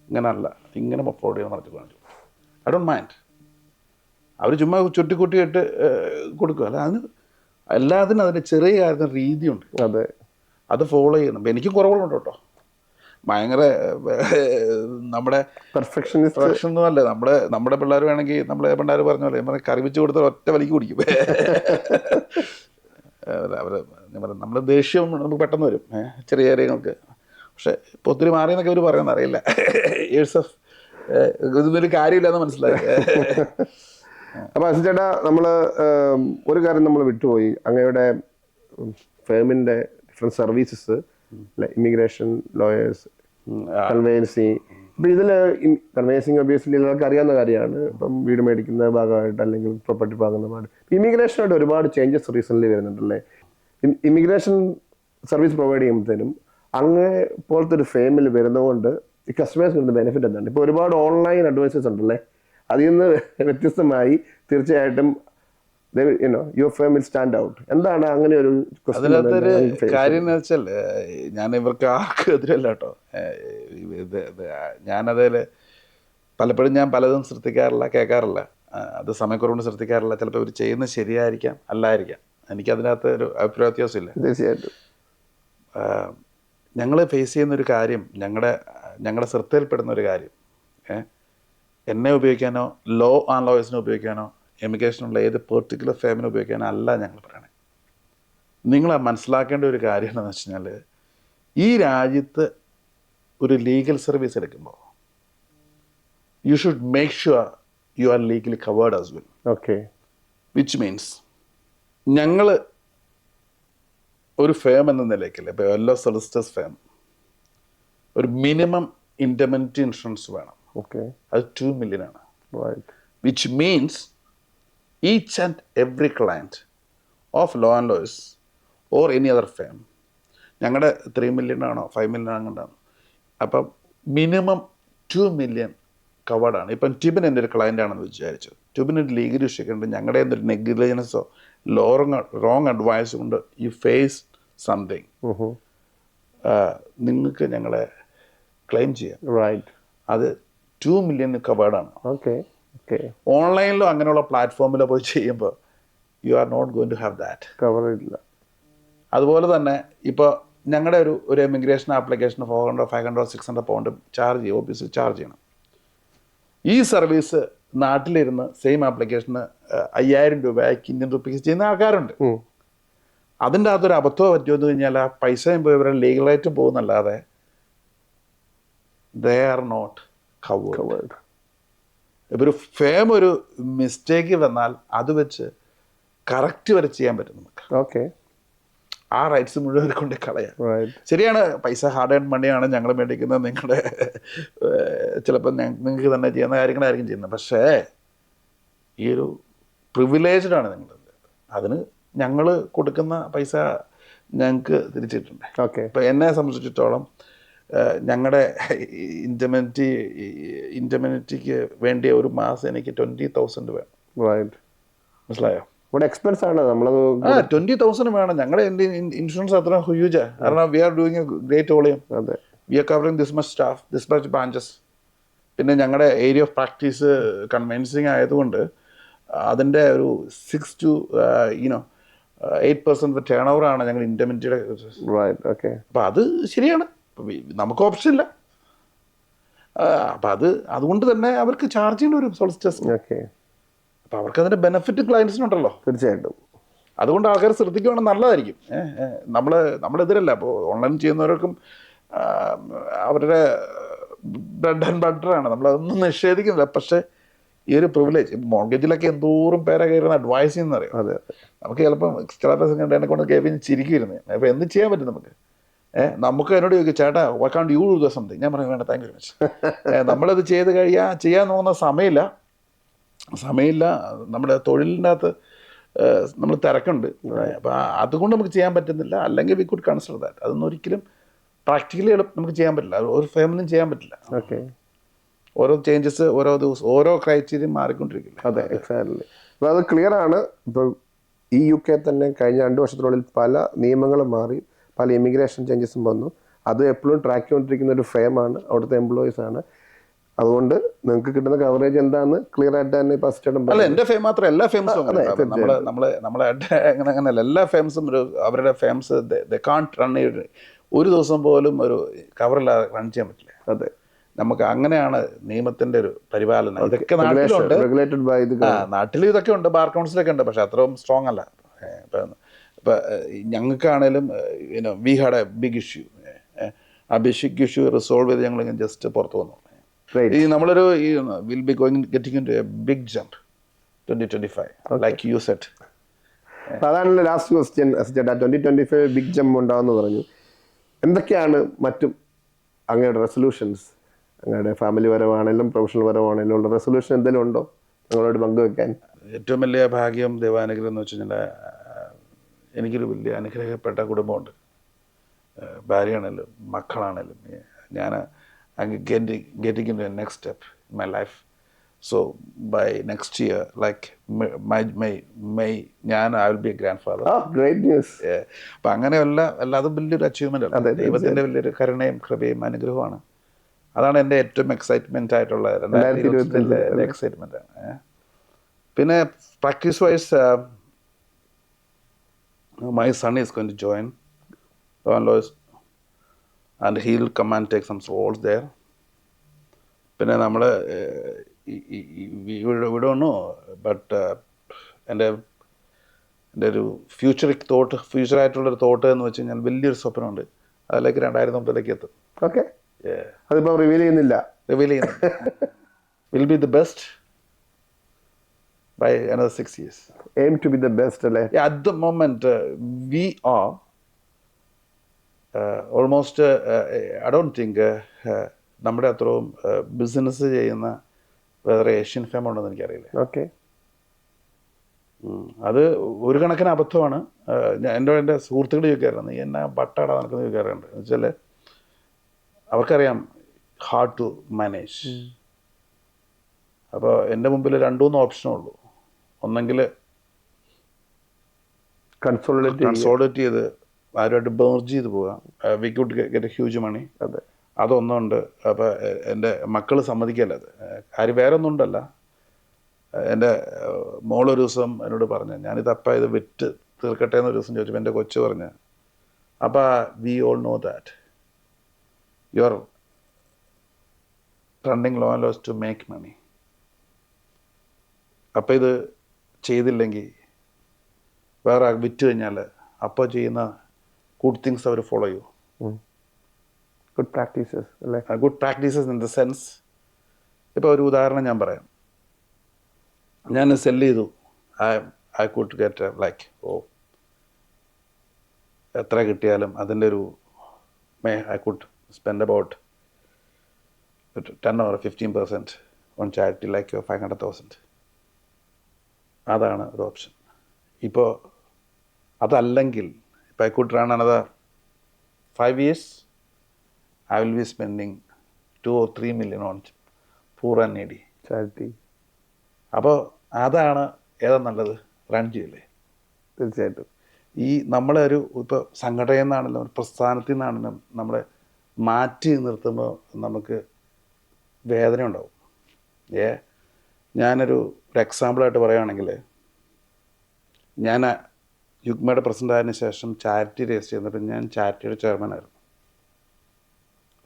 ഇങ്ങനല്ല ഇങ്ങനെ ഫോർവേഡ് ചെയ്യാൻ പറഞ്ഞു കാണിച്ചു. I don't mind. അവർ ചുമ്മാ ചുട്ടിക്കുട്ടിയിട്ട് കൊടുക്കുക. അല്ല, അതിന് എല്ലാത്തിനും അതിൻ്റെ ചെറിയ കാര്യത്തിന് രീതിയുണ്ട്. അത് ഫോളോ ചെയ്യണം. എനിക്ക് കുറവുകളുണ്ട് കേട്ടോ, ഭയങ്കര നമ്മുടെ പെർഫെക്ഷൻ ഒന്നും അല്ലേ. നമ്മുടെ പിള്ളേർ വേണമെങ്കിൽ നമ്മളെ പിള്ളേർ പറഞ്ഞ പോലെ കറി വെച്ച് കൊടുത്താൽ ഒറ്റ വലിക്ക് കുടിക്കും. നമ്മൾ ദേഷ്യം നമുക്ക് പെട്ടെന്ന് വരും ചെറിയ കാര്യങ്ങൾക്ക്. പക്ഷെ ഇപ്പോൾ ഒത്തിരി മാറിയെന്നൊക്കെ അവർ പറയുന്നത് അറിയില്ല. ഇയേഴ്സ് ഓഫ് ഇതൊരു കാര്യമില്ലെന്ന് മനസ്സിലായി. അപ്പോൾ അസിൻ ചേട്ടാ, നമ്മൾ ഒരു കാര്യം നമ്മൾ വിട്ടുപോയി. അങ്ങയുടെ ഫേമിൻ്റെ ഡിഫറെൻറ്റ് സർവീസസ്, ഇമിഗ്രേഷൻ, ലോയേഴ്സ്, കൺവെയൻസിങ്. ഇപ്പം ഇതിൽ കൺവെയൻസിങ് ഒബിയസ്ലി എല്ലാവർക്കും അറിയാവുന്ന കാര്യമാണ്. ഇപ്പം വീട് മേടിക്കുന്ന ഭാഗമായിട്ട് അല്ലെങ്കിൽ പ്രോപ്പർട്ടി വാങ്ങുന്ന ഭാഗം. ഇമിഗ്രേഷനായിട്ട് ഒരുപാട് ചേഞ്ചസ് റീസെൻ്റ്ലി വരുന്നുണ്ടല്ലേ. ഇമിഗ്രേഷൻ സർവീസ് പ്രൊവൈഡ് ചെയ്യുമ്പോഴത്തേനും അങ്ങ് പോലത്തെ ഒരു ഫേമിൽ വരുന്നതുകൊണ്ട് ഈ കസ്റ്റമേഴ്സ് കിട്ടുന്ന ബെനിഫിറ്റ് എന്താണ്? ഇപ്പോൾ ഒരുപാട് ഓൺലൈൻ അഡ്വൈസേഴ്സ് ഉണ്ടല്ലേ, അതിൽ നിന്ന് വ്യത്യസ്തമായി തീർച്ചയായിട്ടും your firm will stand out. എന്താണ് അങ്ങനെ ഒരു അതിനകത്തൊരു കാര്യം എന്ന് വെച്ചാൽ, ഞാൻ ഇവർക്ക് ആർക്കും എതിരല്ല കേട്ടോ. ഞാനതിൽ പലപ്പോഴും ഞാൻ പലതും ശ്രദ്ധിക്കാറില്ല, കേൾക്കാറില്ല. അത് സമയക്കുറവുകൊണ്ട് ശ്രദ്ധിക്കാറില്ല. ചിലപ്പോൾ ഇവർ ചെയ്യുന്നത് ശരിയായിരിക്കാം, അല്ലായിരിക്കാം. എനിക്കതിനകത്ത് ഒരു അഭിപ്രായ വ്യത്യാസമില്ല. തീർച്ചയായിട്ടും ഞങ്ങൾ ഫേസ് ചെയ്യുന്നൊരു കാര്യം, ഞങ്ങളുടെ ശ്രദ്ധയിൽപ്പെടുന്ന ഒരു കാര്യം, എന്നെ ഉപയോഗിക്കാനോ ലോ ആൻഡ് ലോയേഴ്സിനെ ഉപയോഗിക്കാനോ എമിഗ്രേഷനുള്ള ഏത് പെർട്ടിക്കുലർ ഫേമിനെ ഉപയോഗിക്കാനോ അല്ല ഞങ്ങൾ പറയണേ. നിങ്ങൾ മനസ്സിലാക്കേണ്ട ഒരു കാര്യം എന്താണെന്ന് വെച്ച് കഴിഞ്ഞാൽ, ഈ രാജ്യത്ത് ഒരു ലീഗൽ സർവീസ് എടുക്കുമ്പോൾ you should make sure you are legally covered as well. Okay. Which means ഞങ്ങൾ ഒരു ഫേം എന്ന നിലയ്ക്കല്ലേ, ഇപ്പോൾ എല്ലാ സൊളിസിറ്റേഴ്സ് ഫേം ഒരു മിനിമം ഇൻഡെമനിറ്റി ഇൻഷുറൻസ് വേണം. ഓക്കെ. അത് 2 million ആണ്. Right. Which means each and every client of Law and Lawyers or any other firm, ഞങ്ങളുടെ 3 million ആണോ 5 million ആണെന്നുണ്ടാണ്, അപ്പം മിനിമം 2 million കവേർഡാണ്. ഇപ്പം ട്യൂബിൻ എൻ്റെ ഒരു ക്ലയൻ്റ് ആണെന്ന് വിചാരിച്ചു. ട്യൂബിന് ഒരു ലീഗൽ ഇഷ്യൂ ഒക്കെ ഉണ്ട്, ഞങ്ങളുടെ എന്തൊരു നെഗ്ലിജൻസോ റോങ് അഡ്വൈസ് കൊണ്ട് യു ഫേസ് സംതിങ്, നിങ്ങൾക്ക് ഞങ്ങളെ ക്ലെയിം ചെയ്യാം. റൈറ്റ്. അത് 2 million കവേർഡാണ്. ഓക്കെ. ഓക്കെ. ഓൺലൈനിലോ അങ്ങനെയുള്ള പ്ലാറ്റ്ഫോമിലോ പോയി ചെയ്യുമ്പോൾ you are not going to have that. Cover ഇല്ല. അതുപോലെ തന്നെ ഇപ്പോൾ ഞങ്ങളുടെ ഒരു എമിഗ്രേഷൻ ആപ്ലിക്കേഷൻ 400, 500, 600 pound ചാർജ് ചെയ്യും, ഓഫീസിൽ ചാർജ് ചെയ്യണം. ഈ സർവീസ് നാട്ടിലിരുന്ന് സെയിം ആപ്ലിക്കേഷന് 5000 രൂപയ്ക്ക് ഇന്ത്യൻ റുപ്പീസ് ചെയ്യുന്ന ആൾക്കാരുണ്ട്. അതിൻ്റെ അകത്തൊരു അബദ്ധം പറ്റുമെന്ന് കഴിഞ്ഞാൽ ആ പൈസയും പോയി ഇവരുടെ ലീഗലായിട്ടും പോകുന്നല്ലാതെ ദേ ആർ നോട്ട് കവേർഡ്. ഇപ്പോൾ ഒരു ഫേം ഒരു മിസ്റ്റേക്ക് വന്നാൽ അത് വെച്ച് കറക്റ്റ് വരെ ചെയ്യാൻ പറ്റും നമുക്ക്. ഓക്കെ. ആ റൈറ്റ്സ് മുഴുവൻ കൊണ്ട് കളയാം. റൈറ്റ്. ശരിയാണ്, പൈസ ഹാർഡ് ഏൺ മണിയാണ് ഞങ്ങൾ മേടിക്കുന്നത്, നിങ്ങളുടെ ചിലപ്പോൾ നിങ്ങൾക്ക് തന്നെ ചെയ്യുന്ന കാര്യങ്ങളായിരിക്കും ചെയ്യുന്നത്. പക്ഷേ ഈ ഒരു പ്രിവിലേജ്ഡ് ആണ് നിങ്ങൾ. അതിന് ഞങ്ങൾ കൊടുക്കുന്ന പൈസ ഞങ്ങൾക്ക് തിരിച്ചിട്ടുണ്ട്. ഓക്കെ. ഇപ്പോൾ എന്നെ സംബന്ധിച്ചിടത്തോളം ഞങ്ങളുടെ ഇൻറ്റമിനിറ്റിക്ക് വേണ്ടി ഒരു മാസം എനിക്ക് 20,000 വേണം. റൈറ്റ്. മനസ്സിലായോ? ഇവിടെ എക്സ്പെൻസ് ആണ് നമ്മളത്. 20,000 വേണം. ഞങ്ങളുടെ ഇൻഷുറൻസ് അത്ര ഹ്യൂജാ. കാരണം we are doing a great volume. അതെ. We are covering this much staff, this much branches. പിന്നെ ഞങ്ങളുടെ ഏരിയ ഓഫ് പ്രാക്ടീസ് കൺവിൻസിങ് ആയതുകൊണ്ട് അതിൻ്റെ ഒരു 6 to 8% ടേൺ ഓവറാണ് ഞങ്ങൾ ഇൻറ്റമിനിറ്റിയുടെ. റൈറ്റ്. ഓക്കെ. അപ്പം അത് ശരിയാണ്, നമുക്ക് ഓപ്ഷൻ ഇല്ല. അപ്പം അതുകൊണ്ട് തന്നെ അവർക്ക് ചാർജ് ചെയ്യേണ്ട ഒരു സോളിസിറ്റേഴ്സ്. ഓക്കെ. അപ്പം അവർക്ക് അതിൻ്റെ ബെനിഫിറ്റ് ക്ലയൻസിനുണ്ടല്ലോ. തീർച്ചയായിട്ടും. അതുകൊണ്ട് ആൾക്കാർ ശ്രദ്ധിക്കുകയാണെങ്കിൽ നല്ലതായിരിക്കും. നമ്മളെതിരല്ല. അപ്പോൾ ഓൺലൈൻ ചെയ്യുന്നവർക്കും അവരുടെ ബ്രെഡ് ആൻഡ് ബട്ടറാണ്, നമ്മളതൊന്നും നിഷേധിക്കുന്നില്ല. പക്ഷേ ഈ ഒരു പ്രിവിലേജ് മോർഗേജിലൊക്കെ എന്തോറും പേരെ കയറുന്ന അഡ്വൈസ് ചെയ്യുന്നറിയാം. അതെ. നമുക്ക് ചിലപ്പോൾ എന്നെ കൊണ്ട് കേൾപ്പി ചിരിക്കുമായിരുന്നു. അപ്പോൾ എന്ത് ചെയ്യാൻ പറ്റും നമുക്ക്? നമുക്ക് എന്നോട് ചോദിക്കും, ചേട്ടാ വൈ കാണ്ട് യു ഡു സംതിങ്. ഞാൻ പറയും വേണ്ട, താങ്ക് യു വെരി മച്ച്. നമ്മളത് ചെയ്യാൻ തോന്നുന്ന സമയമില്ല. നമ്മുടെ തൊഴിലിൻ്റെ അകത്ത് നമ്മൾ തിരക്കുണ്ട്. അപ്പോൾ അതുകൊണ്ട് നമുക്ക് ചെയ്യാൻ പറ്റുന്നില്ല. അല്ലെങ്കിൽ വി കുഡ് കൺസിഡർ ദാറ്റ്. അതൊന്നും ഒരിക്കലും പ്രാക്ടിക്കലി നമുക്ക് ചെയ്യാൻ പറ്റില്ല. ഒരു ഫേമിനും ചെയ്യാൻ പറ്റില്ല. ഓക്കെ. ഓരോ ചേഞ്ചസ് ഓരോ ദിവസം ഓരോ ക്രൈറ്റീരിയ മാറിക്കൊണ്ടിരിക്കില്ല. അതെ, എക്സാക്ട്ലി. അപ്പോൾ അത് ക്ലിയർ ആണ്. ഇപ്പോൾ ഈ UK തന്നെ കഴിഞ്ഞ 2 വർഷത്തിനുള്ളിൽ പല നിയമങ്ങളും മാറി, പല ഇമിഗ്രേഷൻ ചേഞ്ചസും വന്നു. അത് എപ്പോഴും ട്രാക്ക് ചെയ്തുകൊണ്ടിരിക്കുന്ന ഒരു ഫേമാണ്, അവിടുത്തെ എംപ്ലോയീസ് ആണ്. അതുകൊണ്ട് നിങ്ങൾക്ക് കിട്ടുന്ന കവറേജ് എന്താണെന്ന് ക്ലിയർ ആയിട്ട് തന്നെ ഫസ്റ്റ്. അല്ല, എൻ്റെ ഫേം മാത്രം, എല്ലാ ഫേംസും നമ്മളെ അങ്ങനെയല്ല. എല്ലാ ഫേംസും അവരുടെ ഫേംസ് ദേ കാൺട്ട് റൺ. ഒരു ദിവസം പോലും ഒരു കവറില്ലാതെ റൺ ചെയ്യാൻ പറ്റില്ല. അതെ, നമുക്ക് അങ്ങനെയാണ് നിയമത്തിന്റെ ഒരു പരിപാലനം. ഇതൊക്കെ നാട്ടിലുണ്ട്, നാട്ടിലും ഇതൊക്കെ ഉണ്ട്, ബാർ കൗൺസിലൊക്കെ ഉണ്ട്. പക്ഷെ അത്രയും സ്ട്രോങ് അല്ല. ഇപ്പം ഞങ്ങൾക്കാണേലും we had a big issue. ആ ബിഗ് ഇഷ്യൂ റിസോൾവ് ചെയ്ത് ഞങ്ങൾ ജസ്റ്റ് പുറത്തു വന്നു. ഈ നമ്മളൊരു will be getting into a big jump 2025 like you said. അതാണല്ലോ ലാസ്റ്റ് ക്വസ്റ്റ്യൻ. 2025 ബിഗ് ജംപ് ഉണ്ടാവുമെന്ന് പറഞ്ഞു. എന്തൊക്കെയാണ് മറ്റും അങ്ങയുടെ റെസൊല്യൂഷൻസ്? അങ്ങയുടെ ഫാമിലി പരമാണെങ്കിലും പ്രൊഫഷണൽ പരമാണെങ്കിലും ഉള്ള റെസൊല്യൂഷൻ എന്തെങ്കിലും ഉണ്ടോ നിങ്ങളോട് പങ്കുവെക്കാൻ? ഏറ്റവും വലിയ ഭാഗ്യം, ദൈവാനുഗ്രഹം എന്ന് വെച്ച് കഴിഞ്ഞാൽ എനിക്കൊരു വലിയ അനുഗ്രഹപ്പെട്ട കുടുംബമുണ്ട്. ഭാര്യയാണേലും മക്കളാണേലും. ഞാൻ getting into the next step in my life. So by next year, like May, I will be a grandfather. Oh, great news. അപ്പം അങ്ങനെയല്ല, അതും വലിയൊരു അച്ചീവ്മെൻ്റ് അല്ല. ദൈവത്തിൻ്റെ വലിയൊരു കരുണയും കൃപയും അനുഗ്രഹമാണ്. അതാണ് എൻ്റെ ഏറ്റവും എക്സൈറ്റ്മെൻ്റ് ആയിട്ടുള്ള 2025 എക്സൈറ്റ്മെൻ്റ് ആണ്. പിന്നെ practice wise my son is going to join law and lawyers and he will come and take some roles there. പിന്നെ നമ്മൾ വിടണോ ബട്ട് എൻ്റെ ഒരു ഫ്യൂച്ചറായിട്ടുള്ളൊരു തോട്ട് എന്ന് വെച്ച് കഴിഞ്ഞാൽ വലിയൊരു സ്വപ്നമുണ്ട്. അതിലേക്ക് 2030 എത്തും. ഓക്കെ, അതിപ്പോൾ റിവീൽ ചെയ്യുന്നില്ല. Will be the best by another 6 years. Aim to be the best, അല്ലേ? Yeah, at the moment we are almost I don't think നമ്മുടെ അത്രയും ബിസിനസ് ചെയ്യുന്ന വേറെ ഏഷ്യൻ ഫേം ഉണ്ടെന്ന് എനിക്കറിയില്ല. ഓക്കെ, അത് ഒരു കണക്കിന് അബദ്ധമാണ്. എൻ്റെ സുഹൃത്തുക്കൾ ചോദിക്കാറുണ്ട്, നീ എന്നാ ബട്ടാടാ നടക്കുന്നത് ചോദിക്കാറുണ്ട്. എന്ന് വെച്ചാൽ അവർക്കറിയാം ഹാർഡ് ടു മാനേജ്. അപ്പോൾ എൻ്റെ മുമ്പിൽ 2-3 ഓപ്ഷനേ ഉള്ളൂ. ഒന്നെങ്കിൽ കൺസോളിഡേറ്റ് ചെയ്ത് ആരുമായിട്ട് ബേർജ് ചെയ്ത് പോകാം, we could get a huge money. അതെ, അതൊന്നുണ്ട്. അപ്പോൾ എൻ്റെ മക്കൾ സമ്മതിക്കല്ല. അത് കാര്യം വേറെ ഒന്നും ഉണ്ടല്ല. എൻ്റെ മോളൊരു ദിവസം എന്നോട് പറഞ്ഞു, ഞാനിതപ്പം ഇത് വിറ്റ് തീർക്കട്ടെ എന്നൊരു ദിവസം ചോദിച്ചപ്പോൾ എൻ്റെ കൊച്ചു പറഞ്ഞു, അപ്പോൾ we all know that you are running law and laws to make money. അപ്പോൾ ഇത് ചെയ്തില്ലെങ്കിൽ വേറെ വിറ്റ് കഴിഞ്ഞാൽ അപ്പോൾ ചെയ്യുന്ന ഗുഡ് തിങ്സ് അവർ ഫോളോ ചെയ്യൂ. ഗുഡ് പ്രാക്ടീസസ് അല്ലേ? Good practices in the sense, ഇപ്പോൾ ഒരു ഉദാഹരണം ഞാൻ പറയാം. ഞാൻ സെല്ല് ചെയ്തു, ഐ കുഡ് ഗെറ്റ് ലൈക്ക് എത്ര കിട്ടിയാലും അതിൻ്റെ ഒരു I could spend about 10 or 15% on charity, like 500,000. അതാണ് ഒരു ഓപ്ഷൻ. ഇപ്പോൾ അതല്ലെങ്കിൽ ഇപ്പോൾ I could run another 5 years, I will be spending 2 or 3 million on poor and needy charity. അപ്പോൾ അതാണ് ഏതാ നല്ലത്, റൺ ചെയ്യില്ലേ? തീർച്ചയായിട്ടും. ഈ നമ്മളെ ഒരു ഇപ്പോൾ സംഘടനയിൽ നിന്നാണെങ്കിലും ഒരു പ്രസ്ഥാനത്തിൽ നിന്നാണെങ്കിലും നമ്മളെ മാറ്റി നിർത്തുമ്പോൾ നമുക്ക് വേദന ഉണ്ടാവും. ഞാനൊരു എക്സാമ്പിളായിട്ട് പറയുകയാണെങ്കിൽ, ഞാൻ യുഗ്മയുടെ പ്രസിഡൻ്റ് ആയതിനു ശേഷം ചാരിറ്റി രജിസ്റ്റർ ചെയ്യുന്നപ്പോൾ ഞാൻ ചാരിറ്റിയുടെ ചെയർമാനായിരുന്നു.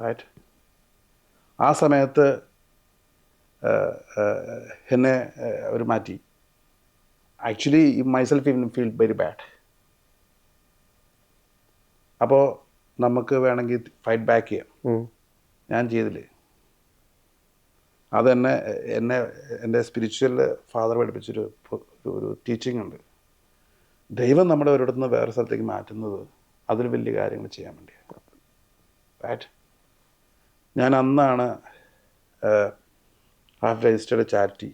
റൈറ്റ്, ആ സമയത്ത് എന്നെ അവർ മാറ്റി. ആക്ച്വലി മൈസെൽഫ് ഇവൻ ഫീൽ വെരി ബാഡ്. അപ്പോൾ നമുക്ക് വേണമെങ്കിൽ ഫൈറ്റ് ബാക്ക് ചെയ്യാം. ഞാൻ ചെയ്തില്ലേ? അതെന്നെ എൻ്റെ സ്പിരിച്വൽ ഫാദർ പഠിപ്പിച്ചൊരു ഒരു ടീച്ചിങ് ഉണ്ട്. ദൈവം നമ്മുടെ ഒരിടത്തു നിന്ന് വേറെ സ്ഥലത്തേക്ക് മാറ്റുന്നത് അതിൽ വലിയ കാര്യങ്ങൾ ചെയ്യാൻ വേണ്ടിയാണ്. റൈറ്റ്, ഞാൻ അന്നാണ് ഹാഫ് രജിസ്റ്റേർഡ് ചാരിറ്റി,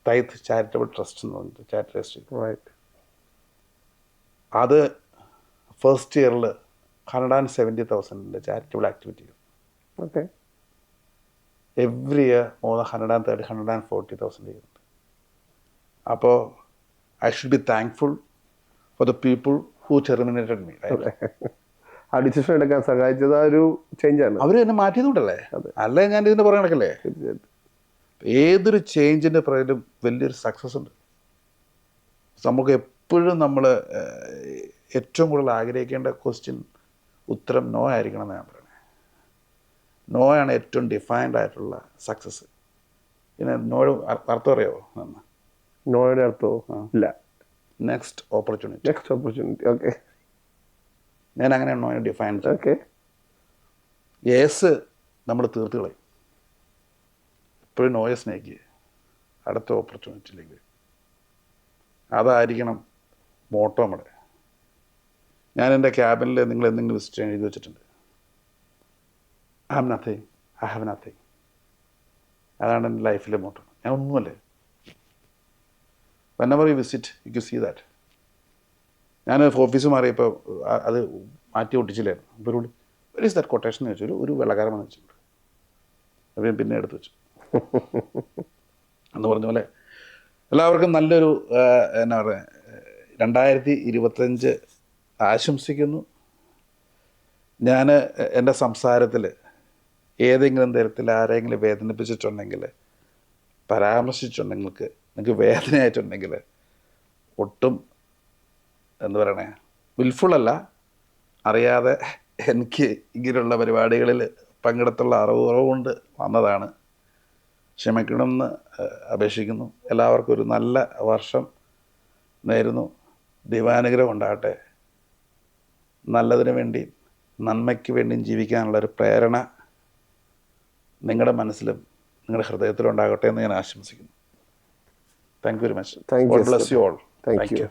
തൈത്ത് ചാരിറ്റബിൾ ട്രസ്റ്റ് എന്ന് പറഞ്ഞിട്ട് ചാരിറ്റി രജിസ്റ്റർ ചെയ്തു. റൈറ്റ്, അത് ഫസ്റ്റ് ഇയറിൽ 170,000 charitable activity. Okay, every year more than 130,000-140,000 ചെയ്യുന്നുണ്ട്. അപ്പോൾ I should be thankful for the people who terminated me. ആ ഡിസിഷൻ എടുക്കാൻ സഹായിച്ചത് ആ ഒരു ചേഞ്ചാണ്. അവർ എന്നെ മാറ്റിയതുകൊണ്ടല്ലേ, അല്ലേ ഞാൻ ഇതിൻ്റെ പുറകെ നടക്കല്ലേ? ഏതൊരു ചേഞ്ചിൻ്റെ പുറകിലും വലിയൊരു സക്സസ് ഉണ്ട്. നമുക്ക് എപ്പോഴും നമ്മൾ ഏറ്റവും കൂടുതൽ ആഗ്രഹിക്കേണ്ട ഉത്തരം നോ ആയിരിക്കണം എന്ന് ഞാൻ പറയുന്നത്. നോ ആണ് ഏറ്റവും ഡിഫൈൻഡ് ആയിട്ടുള്ള സക്സസ്. പിന്നെ നോയുടെ അർത്ഥം അറിയാമോ? നോയുടെ അർത്ഥമോ? ഇല്ല. Next opportunity. ഓക്കെ, ഞാൻ അങ്ങനെയാണ് നോയെ ഡിഫൈൻ ചെയ്തത്. ഓക്കെ, യേസ് നമ്മൾ തീർത്ത് കളയും. എപ്പോഴും നോയെ സ്നേഹിക്കുക, അടുത്ത ഓപ്പർച്യൂണിറ്റിയിലേക്ക്. അതായിരിക്കണം മോട്ടോ നമ്മുടെ. ഞാൻ എൻ്റെ ക്യാബിനിൽ നിങ്ങൾ എന്തെങ്കിലും വിസിറ്റ് ചെയ്യാൻ എഴുതി വെച്ചിട്ടുണ്ട്, ഐ ഹാവ് നത്തിങ്. അതാണ് എൻ്റെ ലൈഫിലെ മോട്ടോ. ഞാൻ ഒന്നുമല്ലേ. whenever you visit you can see that. ഞാൻ ഓഫീസ് മാറിയപ്പോൾ അത് മാറ്റി ഒട്ടിച്ചില്ലായിരുന്നു. അപ്പോൾ ഒരു വെരി ഇസ് ദാറ്റ് കൊട്ടേഷൻ എന്ന് വെച്ചാൽ ഒരു വെള്ളക്കാരൻ വന്ന് വെച്ചിട്ടുണ്ട്. അപ്പോൾ പിന്നെ എടുത്ത് വെച്ചു. എന്ന് പറഞ്ഞ പോലെ എല്ലാവർക്കും നല്ലൊരു എന്നാ പറയുക 2025 ആശംസിക്കുന്നു. ഞാൻ എൻ്റെ സംസാരത്തിൽ ഏതെങ്കിലും തരത്തിൽ ആരെങ്കിലും വേദനിപ്പിച്ചിട്ടുണ്ടെങ്കിൽ, പരാമർശിച്ചിട്ടുണ്ടെങ്കിൽ നിങ്ങൾക്ക് വേദനയായിട്ടുണ്ടെങ്കിൽ ഒട്ടും എന്താ പറയണേ വിൽഫുള്ളല്ല, അറിയാതെ എനിക്ക് ഇങ്ങനെയുള്ള പരിപാടികളിൽ പങ്കെടുത്തുള്ള അറിവ് കൊണ്ട് വന്നതാണ്, ക്ഷമിക്കണമെന്ന് അപേക്ഷിക്കുന്നു. എല്ലാവർക്കും ഒരു നല്ല വർഷം നേരുന്നു. ദൈവാനുഗ്രഹം ഉണ്ടാകട്ടെ. നല്ലതിനു വേണ്ടി നന്മയ്ക്ക് വേണ്ടിയും ജീവിക്കാനുള്ളൊരു പ്രേരണ നിങ്ങളുടെ മനസ്സിലും നിങ്ങളുടെ ഹൃദയത്തിലും ഉണ്ടാകട്ടെ എന്ന് ഞാൻ ആശംസിക്കുന്നു. Thank you very much. Thank you, God bless you all. Thank you.